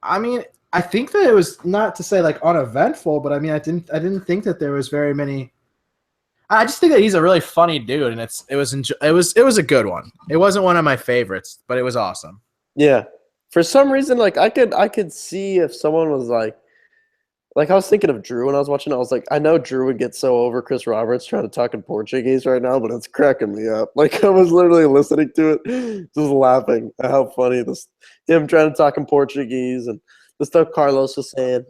I mean, I think that it was not to say like uneventful, but I mean, I didn't think that there was very many. I just think that he's a really funny dude, and it was a good one. It wasn't one of my favorites, but it was awesome. Yeah, for some reason, like I could see if someone was like I was thinking of Drew when I was watching it. I was like, I know Drew would get so over Chris Roberts trying to talk in Portuguese right now, but it's cracking me up. Like I was literally listening to it, just laughing at how funny him trying to talk in Portuguese and the stuff Carlos was saying.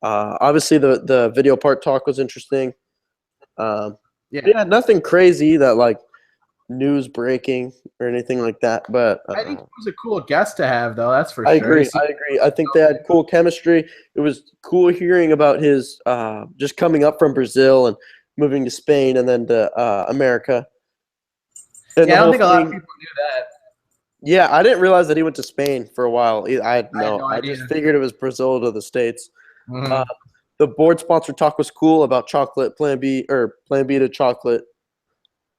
Obviously the video part talk was interesting. Yeah, nothing crazy that like news breaking or anything like that. But I think he was a cool guest to have, though. That's for sure. I agree. I think they had cool chemistry. It was cool hearing about his just coming up from Brazil and moving to Spain and then to Emerica. And I don't think a lot of people knew that. Yeah, I didn't realize that he went to Spain for a while. I had no idea. I just figured it was Brazil to the States. Mm-hmm. The board sponsor talk was cool about chocolate, Plan B to chocolate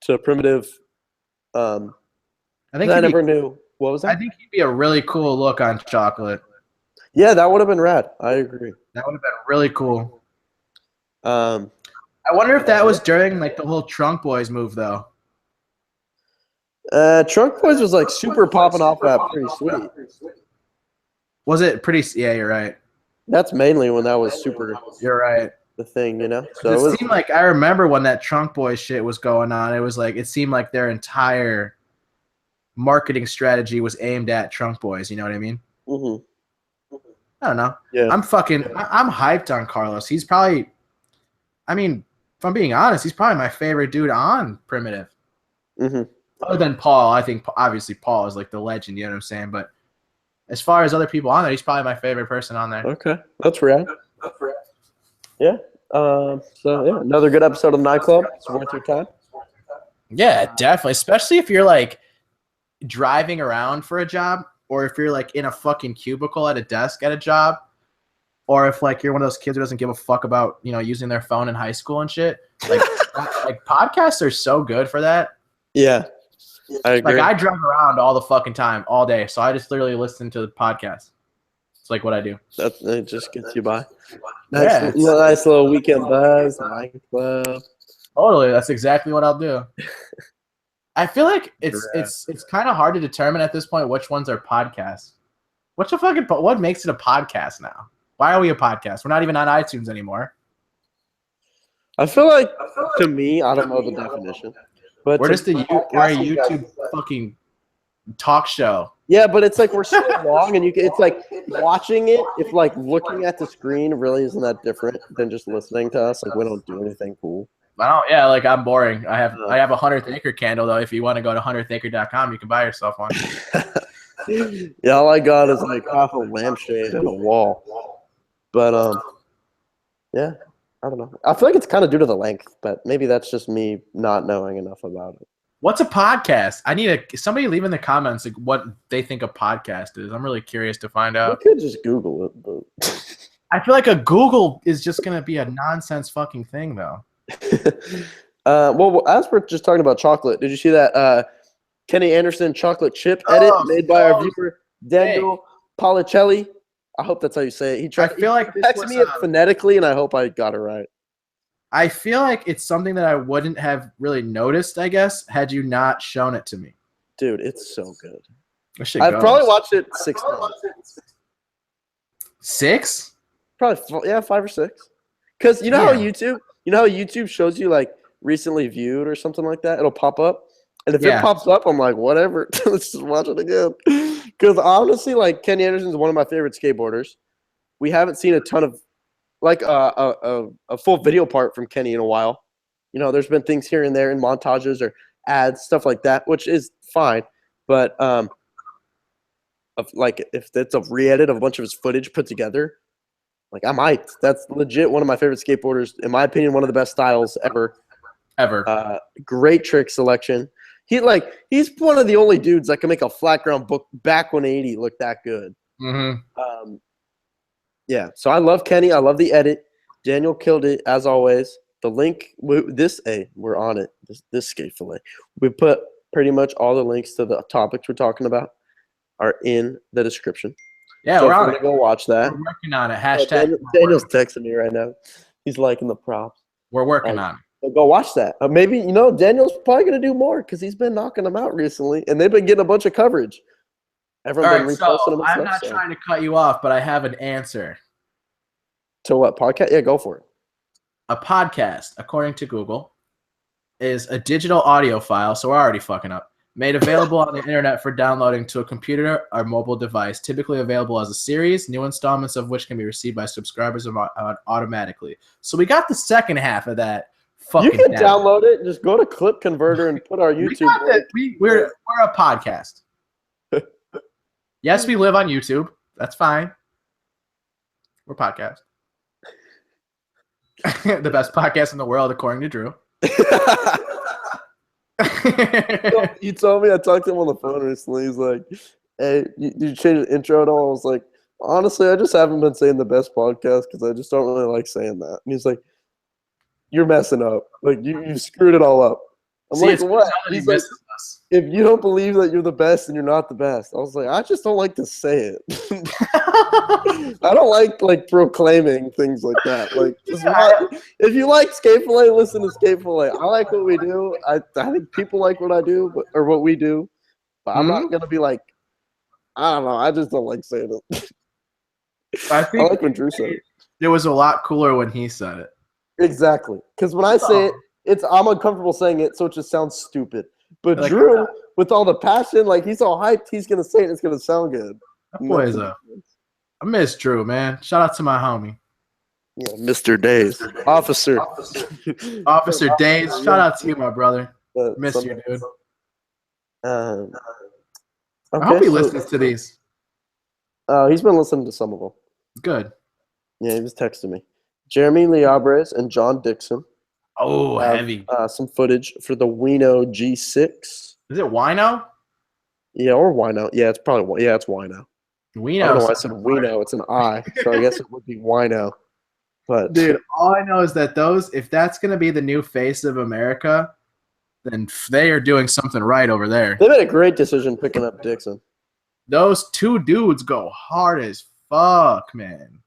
to primitive. I never knew. What was that? I think he'd be a really cool look on chocolate. Yeah, that would have been rad. I agree. That would have been really cool. I wonder if that was during like the whole Trunk Boys move, though. Trunk Boys was like super popping off that Pretty Sweet. Was it pretty? Yeah, you're right. That's mainly when that was super. You're right. The thing, you know. So it seemed like I remember when that Trunk Boys shit was going on. It was like it seemed like their entire marketing strategy was aimed at Trunk Boys. You know what I mean? Mm-hmm. I don't know. Yeah. I'm hyped on Carlos. He's probably. I mean, if I'm being honest, he's probably my favorite dude on Primitive. Mm-hmm. Other than Paul, I think obviously Paul is like the legend. You know what I'm saying? But as far as other people on there, he's probably my favorite person on there. Okay, that's rad. Yeah. So yeah, another good episode of the 9 Club. It's worth your time. Yeah, definitely. Especially if you're like driving around for a job, or if you're like in a fucking cubicle at a desk at a job, or if like you're one of those kids who doesn't give a fuck about using their phone in high school and shit. Like like podcasts are so good for that. Yeah. I agree. Like I drive around all the fucking time, all day, so I just literally listen to the podcast. It's like what I do. It just gets you by. Nice little weekend buzz, 9 Club. Totally, that's exactly what I'll do. I feel like it's kind of hard to determine at this point which ones are podcasts. What makes it a podcast now? Why are we a podcast? We're not even on iTunes anymore. I feel like to me, I don't know the definition. But we're a YouTube fucking talk show. Yeah, but it's like we're so long, and it's like watching it. If like looking at the screen really isn't that different than just listening to us. Like we don't do anything cool. Like I'm boring. I have a 100th Acre candle though. If you want to go to 100thacre.com, you can buy yourself one. Yeah, all I got is like half a lampshade and a wall. But yeah. I don't know. I feel like it's kind of due to the length, but maybe that's just me not knowing enough about it. What's a podcast? I need somebody leave in the comments like what they think a podcast is. I'm really curious to find out. We could just Google it, but I feel like a Google is just gonna be a nonsense fucking thing, though. Well, as we're just talking about chocolate, did you see that Kenny Anderson chocolate chip edit made by our viewer Daniel Policelli? I hope that's how you say it. He texted me it phonetically, and I hope I got it right. I feel like it's something that I wouldn't have really noticed, I guess, had you not shown it to me. Dude, it's so good. I've probably watched it 6 times. 6? Probably, 5 or 6. Because you know how YouTube shows you like recently viewed or something like that? It'll pop up. And if it pops up, I'm like, whatever. Let's just watch it again. Because honestly, like Kenny Anderson is one of my favorite skateboarders. We haven't seen a ton of like a full video part from Kenny in a while. There's been things here and there in montages or ads, stuff like that, which is fine. But if it's a re-edit of a bunch of his footage put together, like I might. That's legit one of my favorite skateboarders. In my opinion, one of the best styles ever. Ever. Great trick selection. He's one of the only dudes that can make a flat ground back 180 look that good. Mm-hmm. Yeah, so I love Kenny. I love the edit. Daniel killed it, as always. The link, we're on it. This skate fillet. We put pretty much all the links to the topics we're talking about are in the description. Yeah, so we're on it. it. Go watch that. We're working on it. Hashtag. Daniel's texting me right now. He's liking the props. We're working on it. So go watch that. Maybe, Daniel's probably going to do more because he's been knocking them out recently, and they've been getting a bunch of coverage. Everyone's been reposting them. I'm not trying to cut you off, but I have an answer. To what podcast? Yeah, go for it. A podcast, according to Google, is a digital audio file, so we're already fucking up, made available on the internet for downloading to a computer or mobile device, typically available as a series, new installments of which can be received by subscribers automatically. So we got the second half of that. You can download it. Just go to Clip Converter and put our YouTube. We're a podcast. Yes, we live on YouTube. That's fine. We're a podcast. The best podcast in the world, according to Drew. You told me, I talked to him on the phone recently. He's like, hey, you change the intro at all? I was like, honestly, I just haven't been saying the best podcast because I just don't really like saying that. And he's like, you're messing up. Like, you screwed it all up. I'm like, what? He's like, if you don't believe that you're the best, then you're not the best. I was like, I just don't like to say it. I don't like proclaiming things like that. Like, if you like Skate Fillet, listen to Skate Fillet. I like what we do. I think people like what I do or what we do. But I'm not gonna be like, I don't know. I just don't like saying it. I like when Drew said it. It was a lot cooler when he said it. Exactly, because when I say it, I'm uncomfortable saying it, so it just sounds stupid. But like, Drew, with all the passion, like he's all hyped, he's gonna say it. It's gonna sound good. That boy is I miss Drew, man. Shout out to my homie. Yeah, Mr. Days, Officer Days. Shout out to you, my brother. Miss you, dude. Okay, I hope he listens to these. He's been listening to some of them. Good. Yeah, he was texting me. Jeremy Leabres and John Dickson. Oh, heavy. Some footage for the Wino G6. Is it Wino? Yeah, or Wino. Yeah, it's probably it's Wino. Wino. I don't know why I said Wino. It's an I, so I guess it would be Wino. But dude, all I know is that if that's gonna be the new face of Emerica, then they are doing something right over there. They made a great decision picking up Dickson. Those two dudes go hard as fuck, man.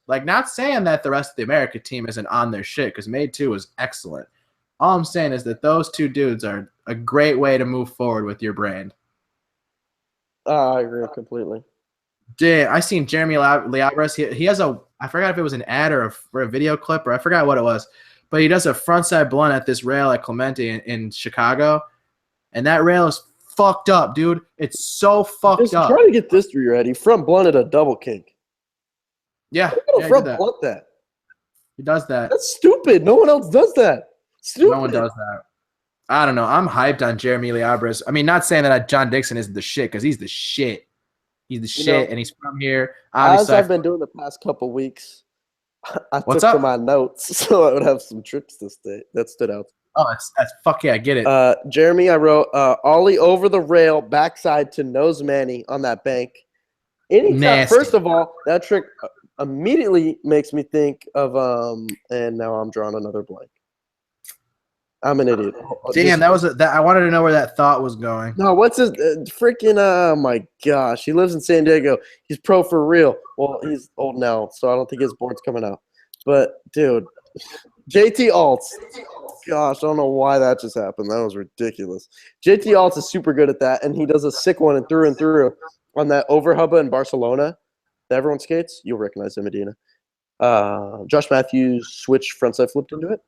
Like, not saying that the rest of the Emerica team isn't on their shit, because Made 2 was excellent. All I'm saying is that those two dudes are a great way to move forward with your brand. I agree completely. Damn, I seen Jeremy Leabres. He has I forgot if it was an ad or a video clip, or I forgot what it was, but he does a frontside blunt at this rail at Clemente in Chicago, and that rail is fucked up, dude. It's so fucked up. Trying to get this to be ready. Front blunted a double kink. Yeah, front blunt that. He does that. That's stupid. No one else does that. Stupid. No one does that. I don't know. I'm hyped on Jeremy Leabres. I mean, not saying that John Dickson isn't the shit, because he's the shit. He's the shit, and he's from here. Obviously, as I've been doing the past couple weeks, I took to my notes so I would have some tricks that stood out. Oh, that's fuck yeah, I get it. Jeremy, I wrote ollie over the rail, backside to nose manny on that bank. Anytime, first of all, that trick immediately makes me think of and now I'm drawing another blank. I'm an idiot. Damn, I wanted to know where that thought was going. No, what's his freaking? Oh my gosh, he lives in San Diego. He's pro for real. Well, he's old now, so I don't think his board's coming out. But dude, JT Alts. Gosh, I don't know why that just happened. That was ridiculous. JT Alts is super good at that, and he does a sick one and through on that overhubba in Barcelona that everyone skates. You'll recognize him, Medina. Josh Matthews switch frontside flipped into it.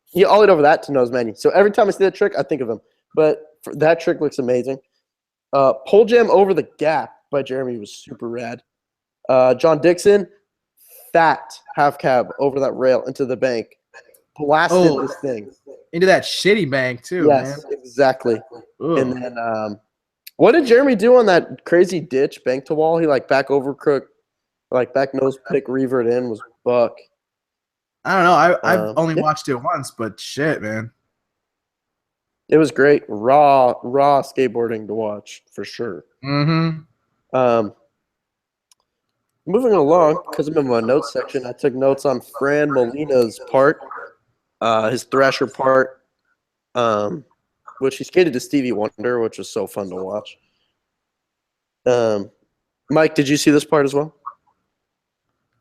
He ollied over that to nose manny. So every time I see that trick, I think of him. But that trick looks amazing. Pole jam over the gap by Jeremy was super rad. John Dickson, fat half cab over that rail into the bank. Blasted this thing. Into that shitty bank, too, yes, man. Exactly. Ooh. And then what did Jeremy do on that crazy ditch bank to wall? He back over crook, back nose pick, revert in was buck. I don't know. I've only watched it once, but shit, man. It was great. Raw skateboarding to watch for sure. Mm-hmm. Moving along, because I'm in my notes section, I took notes on Fran Molina's part, his Thrasher part, which he skated to Stevie Wonder, which was so fun to watch. Mike, did you see this part as well?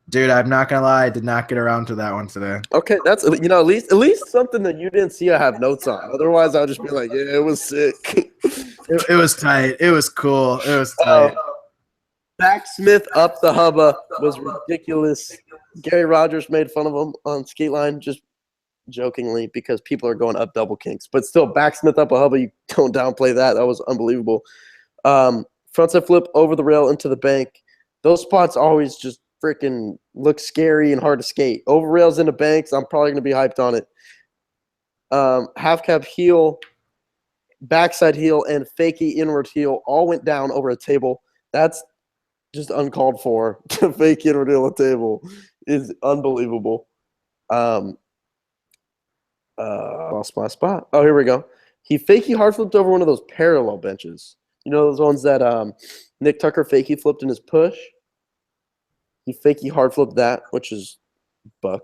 Dude, I'm not gonna lie, I did not get around to that one today. Okay, that's at least something that you didn't see. I have notes on. Otherwise, I'll just be like, yeah, it was sick. It was tight. It was cool. It was tight. Backsmith up the hubba was ridiculous. Gary Rogers made fun of him on skate line, just jokingly, because people are going up double kinks. But still, backsmith up a hubba, you don't downplay that. That was unbelievable. Frontside flip over the rail into the bank. Those spots always just freaking look scary and hard to skate. Over rails into banks, I'm probably going to be hyped on it. Half cab heel, backside heel, and fakie inward heel all went down over a table. That's just uncalled for. To fake inward heel a table is unbelievable. Lost my spot. Oh, here we go. He fakie hard flipped over one of those parallel benches. You know those ones that Nick Tucker fakie flipped in his push? He fakie hard flipped that, which is buck.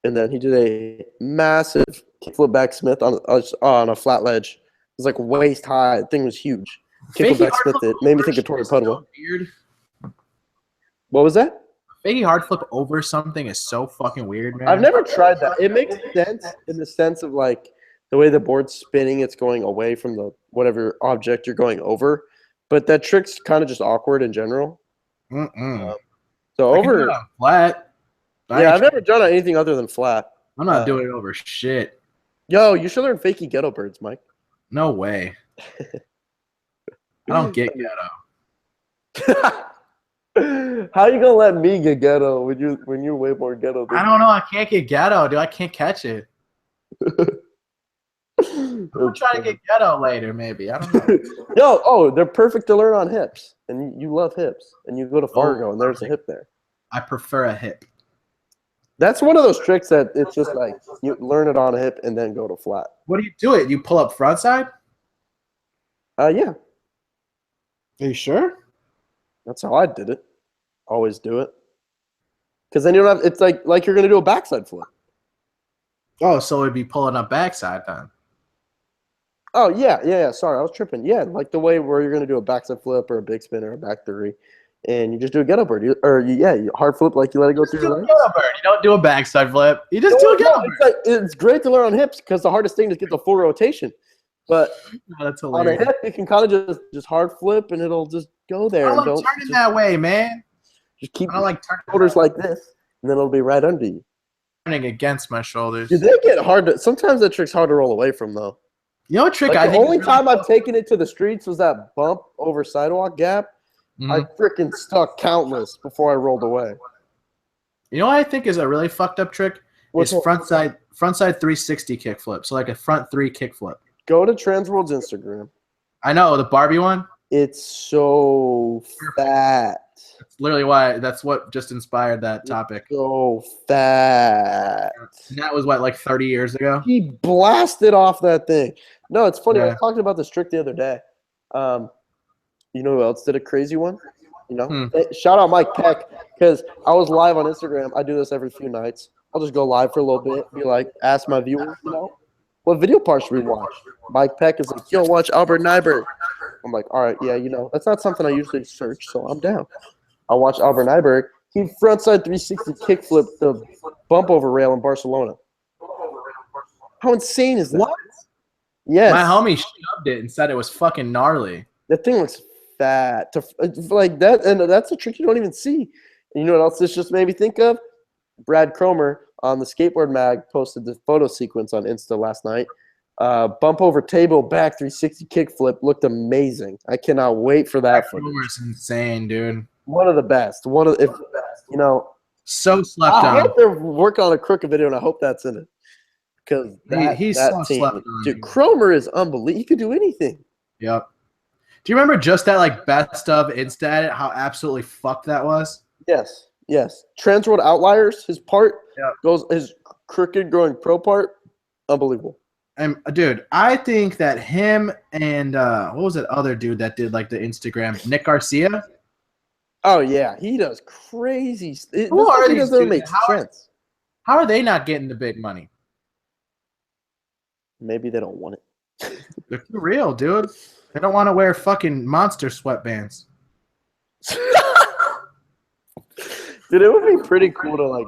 And then he did a massive kickflip backsmith on a flat ledge. It was like waist high. The thing was huge. Kickflip backsmith it. Made me think of Torey Pudwill. Weird. What was that? Fakie hard flip over something is so fucking weird, man. I've never tried that. It makes sense in the sense of like the way the board's spinning, it's going away from the whatever object you're going over. But that trick's kind of just awkward in general. So over flat. Yeah, I've never done anything other than flat. I'm not doing it over shit. Yo, you should learn fakie ghetto birds, Mike. No way. I don't get ghetto. How you gonna let me get ghetto when you're way more ghetto than I don't know. I can't get ghetto, dude. I can't catch it. I'm trying to get ghetto later, maybe. I don't know. They're perfect to learn on hips. And you love hips. And you go to Fargo and there's a hip there. I prefer a hip. That's one of those tricks that it's just like you learn it on a hip and then go to flat. What do you do it? You pull up front side? Yeah. Are you sure? That's how I did it. Always do it. Because then you don't have it's like you're gonna do a backside flip. Oh, so it'd be pulling up backside then. Oh yeah. Sorry, I was tripping. Yeah, like the way where you're gonna do a backside flip or a big spin or a back three, and you just do a ghetto bird. You hard flip like you let it go through your legs. Ghetto bird. You don't do a backside flip. You just do a ghetto bird. It's great to learn on hips because the hardest thing is get the full rotation. But that's on a hip, you can kind of just hard flip and it'll just go there. I don't like turning that way, man. Just keep I like turning shoulders like this, and then it'll be right under you. Turning against my shoulders. Dude, they get hard to. Sometimes that trick's hard to roll away from, though. You know what trick the only time I've taken it to the streets was that bump over sidewalk gap. I freaking stuck countless before I rolled away. You know what I think is a really fucked up trick? Is frontside 360 kickflip. So like a front three kickflip. Go to Transworld's Instagram. I know, the Barbie one. It's so fat. That's literally that's what just inspired that topic. It's so fat. And that was what, like 30 years ago? He blasted off that thing. No, it's funny. I was talking about this trick the other day. You know who else did a crazy one? You know, shout out Mike Peck, because I was live on Instagram. I do this every few nights. I'll just go live for a little bit, be like, ask my viewers, what video part should we watch? Mike Peck is like, yo, watch Albert Nyberg. I'm like, all right, yeah, that's not something I usually search, so I'm down. I watched Albert Nyberg. He frontside 360 kickflip the bump over rail in Barcelona. How insane is that? What? Yes. My homie shoved it and said it was fucking gnarly. That thing looks fat. Like that, and that's a trick you don't even see. And you know what else this just made me think of? Brad Cromer on the Skateboard Mag posted the photo sequence on Insta last night. Bump over table, back 360 kickflip looked amazing. I cannot wait for that footage. Cromer's insane, dude. One of the best. So slept on. I hope they're working on a crooked video, and I hope that's in it. Because he's so slept on. Dude, Cromer is unbelievable. He could do anything. Yep. Do you remember just that like best of Insta edit? How absolutely fucked that was? Yes. Transworld Outliers, his part goes his crooked growing pro part, unbelievable. And dude, I think that him and what was that other dude that did like the Instagram, Nick Garcia? Oh yeah, he does crazy. Who are these doesn't dudes? make sense. How are they not getting the big money? Maybe they don't want it. They're too real, dude. They don't want to wear fucking monster sweatbands. Dude, it would be pretty cool to like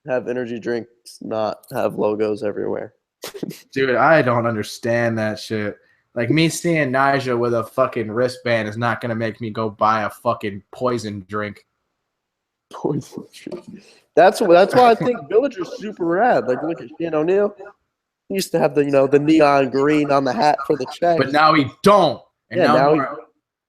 have energy drinks not have logos everywhere. Dude, I don't understand that shit. Like me seeing Nyjah with a fucking wristband is not gonna make me go buy a fucking poison drink. Poison drink. That's why I think Villager's super rad. Like look at Shane O'Neill. He used to have the the neon green on the hat for the check. But now he don't. And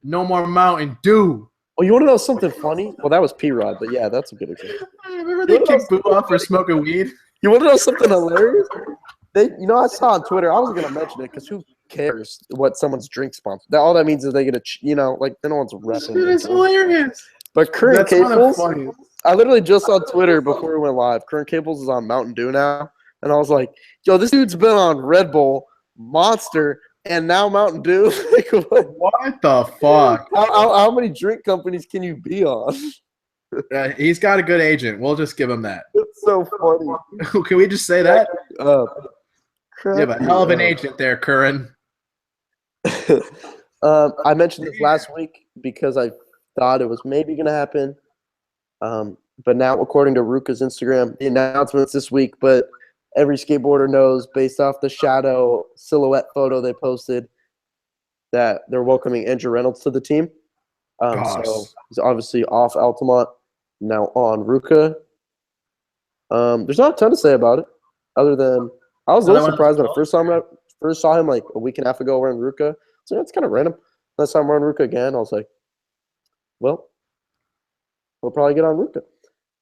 no more Mountain Dew. Oh, you want to know something funny? Well, that was P-Rod, but yeah, that's a good example. Remember they kicked Boo off for smoking weed? You want to know something hilarious? I saw on Twitter. I was gonna mention it because who cares what someone's drink sponsor? All that means is they get a, like no one's repping. Dude, it's hilarious. But Current Cables, I literally just on Twitter before we went live. Current Cables is on Mountain Dew now, and I was like, yo, this dude's been on Red Bull, Monster, and now Mountain Dew. Like, what the fuck? How many drink companies can you be on? He's got a good agent. We'll just give him that. It's so funny. Can we just say that? You have a hell of an Yeah. agent there, Curran. I mentioned this last week because I thought it was maybe going to happen. But now, according to Ruka's Instagram, the announcement's this week, but every skateboarder knows based off the shadow silhouette photo they posted that they're welcoming Andrew Reynolds to the team. So he's obviously off Altamont, now on Ruka. There's not a ton to say about it other than I was a little surprised when I first saw him like a week and a half ago wearing Ruka. So that's kind of random. Last time wearing Ruka again, I was like, well, we'll probably get on Ruka.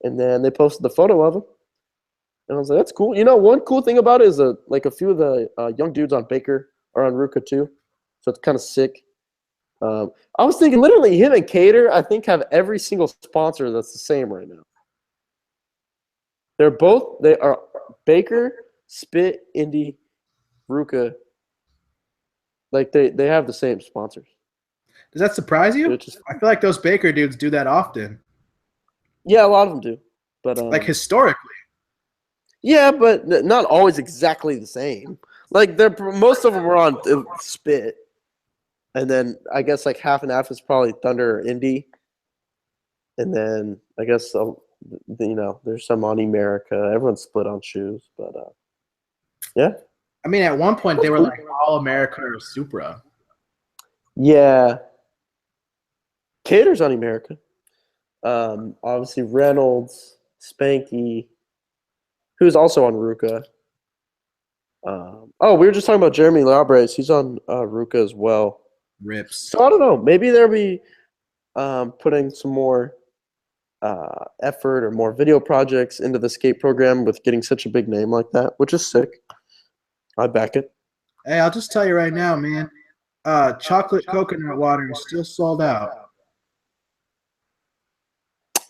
And then they posted the photo of him. And I was like, that's cool. One cool thing about it is a few of the young dudes on Baker are on Ruka too. So it's kind of sick. I was thinking literally him and Cater, I think, have every single sponsor that's the same right now. They are Baker, Spit, Indy, Ruka. Like they have the same sponsors. Does that surprise you? I feel like those Baker dudes do that often. Yeah, a lot of them do. But like historically. Yeah, but not always exactly the same. Like most of them are on Spit. And then I guess like half and half is probably Thunder or Indy. And then I guess there's some on Emerica. Everyone's split on shoes, but yeah. I mean, at one point they were like all America or Supra. Yeah. Cater's on Emerica. Obviously Reynolds, Spanky, who's also on Ruka. We were just talking about Jeremy Leabres. He's on Ruka as well. Rips. So I don't know. Maybe they'll be putting some more effort or more video projects into the skate program with getting such a big name like that, which is sick. I back it. Hey, I'll just tell you right now, man. Chocolate coconut water is still sold out.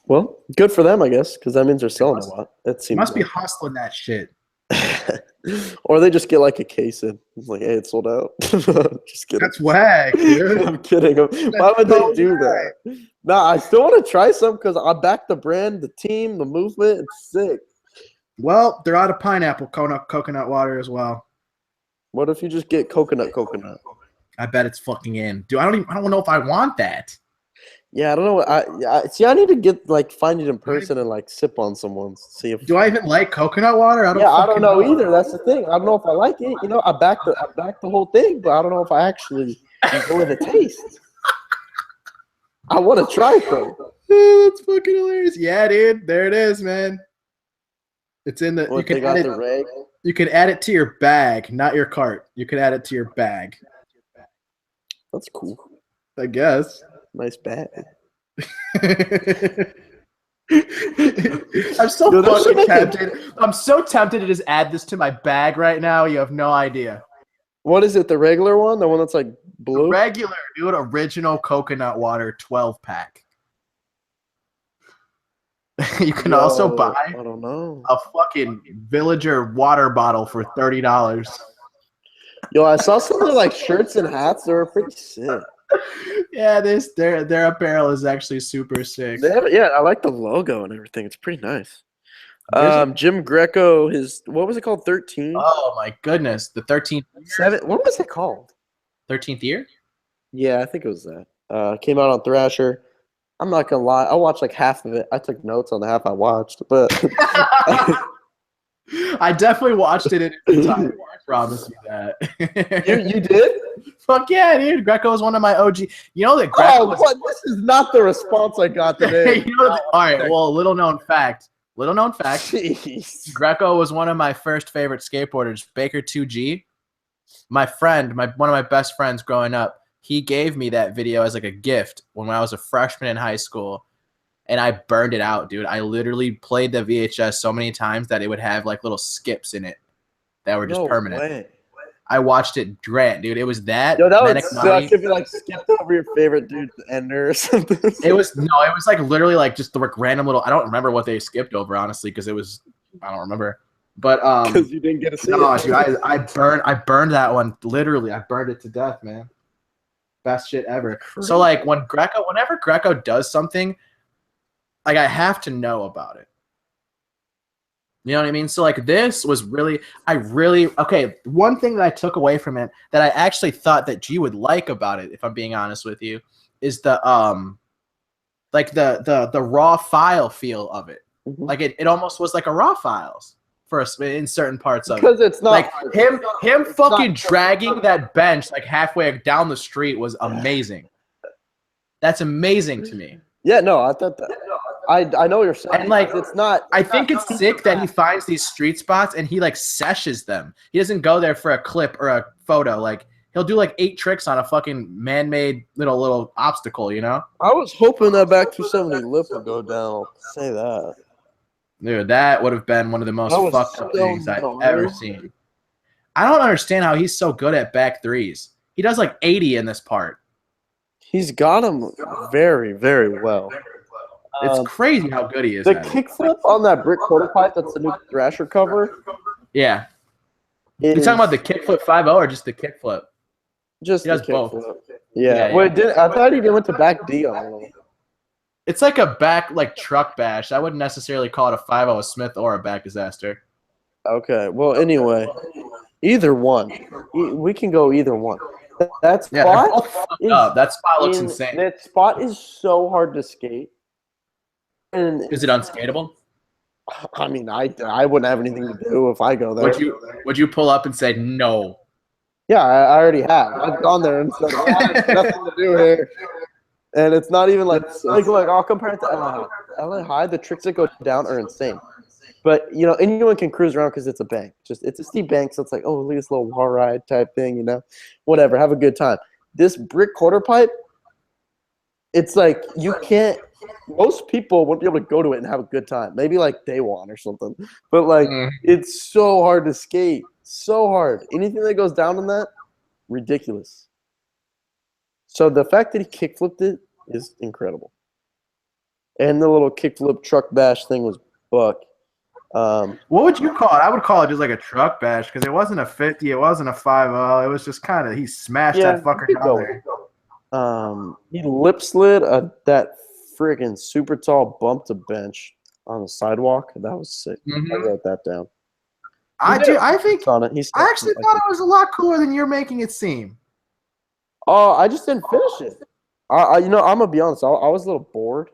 Well, good for them, I guess, because that means they're selling a lot. That seems must be hustling that shit. Or they just get like a case in. It's like, hey, it's sold out. Just kidding. That's whack, dude. I'm kidding. Why would they do that? No, I still want to try some because I back the brand, the team, the movement. It's sick. Well, they're out of pineapple coconut water as well. What if you just get coconut? I bet it's fucking in. Dude, I don't know if I want that. Yeah, I don't know. I need to find it in person and like sip on someone's. See if. Do I even like coconut water? I don't know either. That's the thing. I don't know if I like it. I back the whole thing, but I don't know if I actually enjoy the taste. I want to try it though. That's fucking hilarious. Yeah, dude. There it is, man. It's in the. You can add it to your bag, not your cart. You can add it to your bag. That's cool. I guess. Nice bag. I'm so fucking tempted. I'm so tempted to just add this to my bag right now. You have no idea. What is it? The regular one? The one that's like blue? The regular, dude. Original coconut water 12-pack. You can also buy I don't know. a fucking Villager water bottle for $30. Yo, I saw some of like shirts and hats. They were pretty sick. Yeah, their apparel is actually super sick. Yeah, I like the logo and everything. It's pretty nice. Is it? Jim Greco, what was it called? 13? Oh my goodness, the 13th What was it called? 13th year? Yeah, I think it was that. Came out on Thrasher. I'm not gonna lie, I watched like half of it. I took notes on the half I watched, but I definitely watched it in its time. I promise you that. you did? Fuck yeah, dude. Greco was one of my OG. You know that Greco was what? This is not the response I got today. all right, well, little known fact. Jeez. Greco was one of my first favorite skateboarders, Baker 2G. My friend, one of my best friends growing up, he gave me that video as like a gift when I was a freshman in high school, and I burned it out, dude. I literally played the VHS so many times that it would have like little skips in it that were just permanent. Way. I watched it grant, dude. It was that. Yo, that would suck if you like skipped over your favorite dude's ender or something. It was like literally like just the random little. I don't remember what they skipped over, honestly, because I don't remember. But because you didn't get to see it. Dude, I burned that one. Literally, I burned it to death, man. Best shit ever. Crazy. So like whenever Greco does something, like I have to know about it. You know what I mean? So like this was really, okay. One thing that I took away from it that I actually thought that you would like about it, if I'm being honest with you, is the like the raw file feel of it. Mm-hmm. Like it almost was like a raw files for us in certain parts of it. Because it's not like him fucking dragging that bench like halfway down the street was amazing. That's amazing to me. Yeah, no, I thought that. I know what you're saying. And like it's not. I think it's sick that he finds these street spots and he like seshes them. He doesn't go there for a clip or a photo. Like he'll do like 8 tricks on a fucking man-made little obstacle. You know. I was hoping that back 270 lip would go down. Say that. Dude, that would have been one of the most fucked up things I've ever seen. I don't understand how he's so good at back threes. He does like 80 in this part. He's got him very, very well. It's crazy how good he is. The kickflip on that brick quarter pipe, that's the new Thrasher cover. Yeah. You're talking about the kickflip 5.0 or just the kickflip? Just he does both. Yeah. Well, I thought he went to back D on him. It's like a back truck bash. I wouldn't necessarily call it a 5.0 Smith or a back disaster. Okay. Well, anyway, either one. We can go either one. That spot that spot looks insane. That spot is so hard to skate. And is it unskateable? I mean, I wouldn't have anything to do if I go there. Would you pull up and say no? Yeah, I already have. I've gone there and said, there's nothing to do here. And it's not even like I'll compare it to LA High. LA High, the tricks that go down are insane. But, you know, anyone can cruise around because it's a bank. It's a steep bank, so it's like, oh, look at this little wall ride type thing, you know. Whatever, have a good time. This brick quarter pipe, it's like you can't – most people won't be able to go to it and have a good time. Maybe like day one or something. But, like, it's so hard to skate. So hard. Anything that goes down on that, ridiculous. So the fact that he kickflipped it is incredible. And the little kickflip truck bash thing was buck. What would you call it? I would call it just like a truck bash because it wasn't a 50, it wasn't a 5.0. It was just kind of he smashed that fucker down there. He lip slid that friggin' super tall bump to bench on the sidewalk. That was sick. I wrote that down. I actually thought it was a lot cooler than you're making it seem. Oh, I just didn't finish it. I'm gonna be honest. I was a little bored,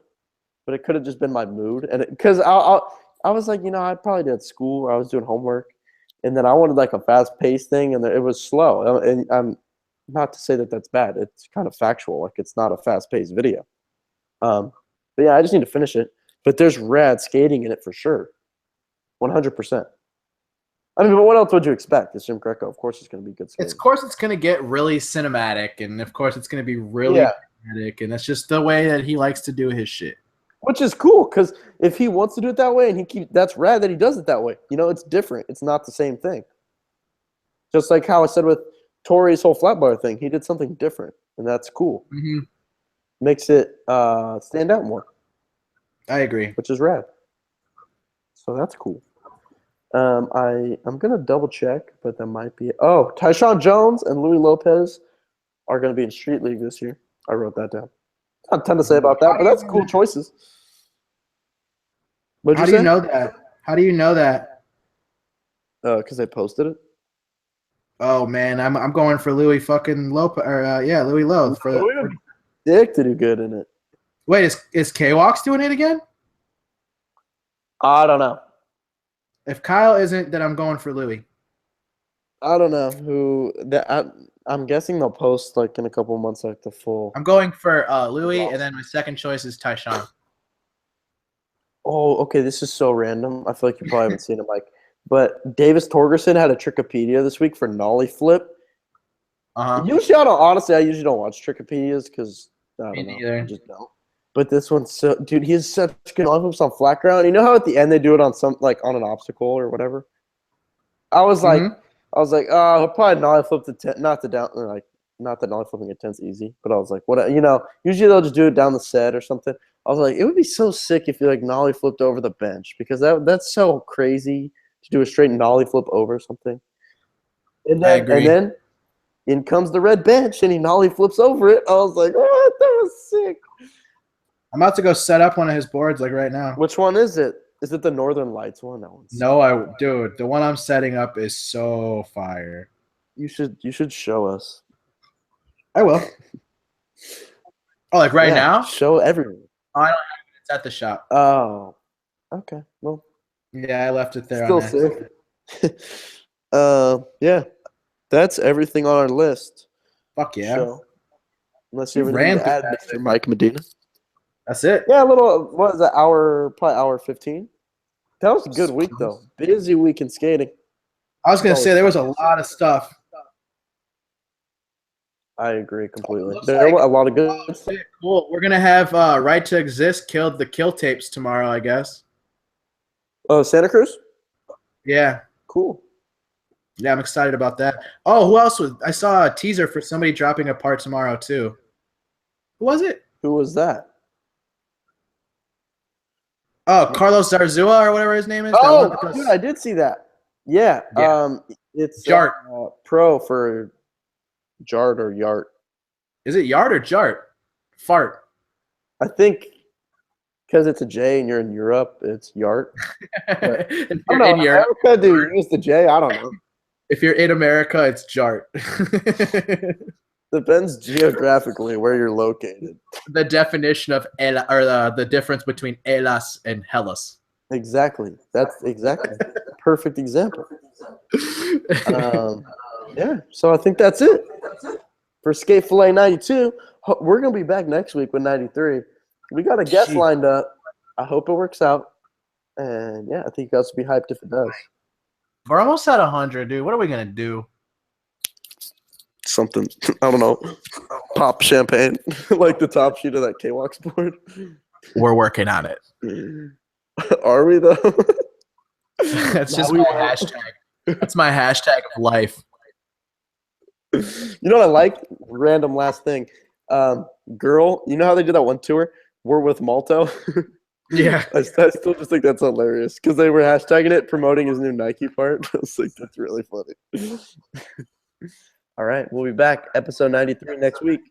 but it could have just been my mood, and because I was like, I probably did at school. I was doing homework, and then I wanted like a fast-paced thing, and it was slow. And I'm not to say that that's bad. It's kind of factual. Like it's not a fast-paced video. But yeah, I just need to finish it. But there's rad skating in it for sure, 100%. I mean, but what else would you expect? It's Jim Greco. Of course, it's going to be good skating. Of course, it's going to get really cinematic, and of course, it's going to be really dramatic, and that's just the way that he likes to do his shit. Which is cool, because if he wants to do it that way, and that's rad that he does it that way. It's different. It's not the same thing. Just like how I said with Torey's whole Flatbar thing, he did something different, and that's cool. Makes it stand out more. I agree. which is rad. So that's cool. I'm gonna double check, but that might be. Oh, Tyshawn Jones and Louis Lopez are gonna be in Street League this year. I wrote that down. Not a ton to say about that, but that's cool choices. What'd How you do say? you know that? How do you know that? Because they posted it. Oh man, I'm going for Louis fucking Lopez or Louis Lowe for Dick to do good in it. Wait, is K-Walks doing it again? I don't know. If Kyle isn't, then I'm going for Louis. I don't know who that. I'm guessing they'll post like in a couple months, like the full. I'm going for Louis, and then my second choice is Tyshawn. Oh, okay. This is so random. I feel like you probably haven't seen it, Mike. But Davis Torgerson had a Trickopedia this week for nollie flip. Usually, I usually don't watch Trickopedias because I don't know, I just don't. But this one's so, dude. He has such good nollie flips on flat ground. You know how at the end they do it on some like on an obstacle or whatever. I was like, oh, he'll probably nollie flip the 10, not the down, like not that nollie flipping a 10's easy. But I was like, what? Usually they'll just do it down the set or something. I was like, it would be so sick if you like nollie flipped over the bench because that's so crazy to do a straight nollie flip over something. And then in comes the red bench and he nollie flips over it. I was like, oh, that was sick. I'm about to go set up one of his boards like right now. Which one is it? Is it the Northern Lights one? That one's dude, the one I'm setting up is so fire. You should show us. I will. Oh, like right now? Show everyone. Oh, I don't have it. It's at the shop. Oh, okay. Well, yeah, I left it there. Still sick. Yeah, that's everything on our list. Fuck yeah. So, unless you have anything to add, Mr. Mike Medina. That's it. Yeah, a little. What is that? Probably hour 15. That was a good week though. Busy week in skating. I was gonna say there was a lot of stuff. I agree completely. There were a lot of good stuff. Cool. We're gonna have Right to Exist killed the kill tapes tomorrow, I guess. Oh, Santa Cruz? Yeah. Cool. Yeah, I'm excited about that. Oh, who else was? I saw a teaser for somebody dropping a part tomorrow too. Who was it? Who was that? Oh, Carlos Zarzua or whatever his name is. Oh, dude, I did see that. Yeah. It's Jart. Pro for Jart or Yart. Is it Yart or Jart? Fart. I think because it's a J and you're in Europe, it's Yart. But, in Europe, do you use the J? I don't know. If you're in America, it's Jart. Depends geographically where you're located. The definition of the difference between Hellas and Hellas. Exactly. That's exactly perfect example. Yeah. So I think that's it for Skate Fillet 92. We're gonna be back next week with 93. We got a guest lined up. I hope it works out. And yeah, I think you guys will be hyped if it does. We're almost at 100, dude. What are we gonna do? Something, I don't know, pop champagne like the top sheet of that K-Walks board. We're working on it. Are we though? That's just my hashtag. That's my hashtag of life. You know what I like? Random last thing. Girl, you know how they did that one tour? We're with Malto. Yeah. I still just think that's hilarious because they were hashtagging it, promoting his new Nike part. I was like, that's really funny. All right, we'll be back, episode 93 next week.